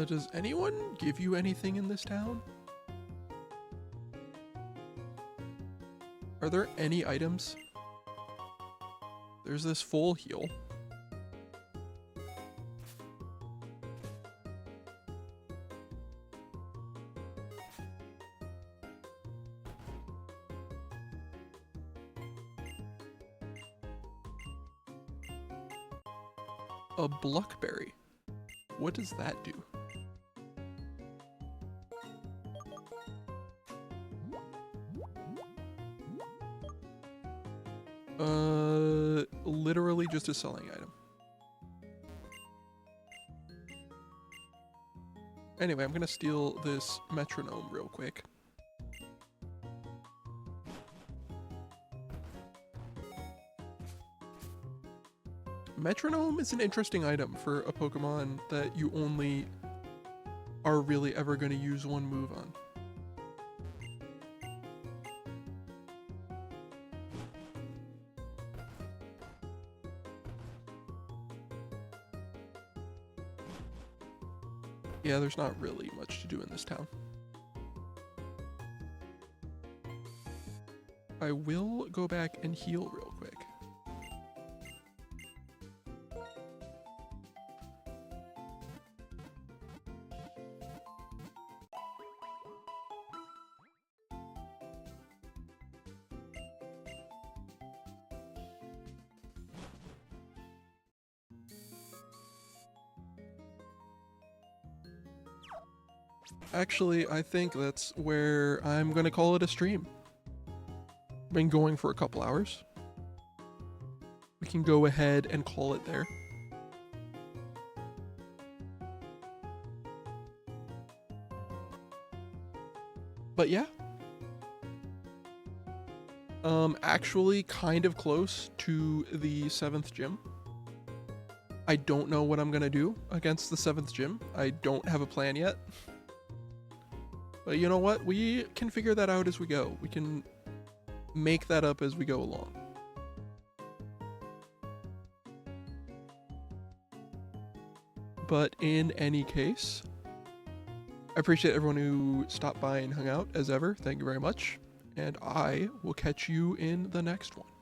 Does anyone give you anything in this town? Are there any items? There's this full heal. A Bluckberry. What does that do? Literally just a selling item. Anyway, I'm gonna steal this metronome real quick. Metronome is an interesting item for a Pokemon that you only are really ever gonna use one move on. Yeah, there's not really much to do in this town. I will go back and heal real quick. Actually, I think that's where I'm gonna call it a stream. Been going for a couple hours. We can go ahead and call it there. But yeah. Actually kind of close to the 7th gym. I don't know what I'm gonna do against the 7th gym. I don't have a plan yet. But you know what? We can figure that out as we go. We can make that up as we go along. But in any case, I appreciate everyone who stopped by and hung out as ever. Thank you very much. And I will catch you in the next one.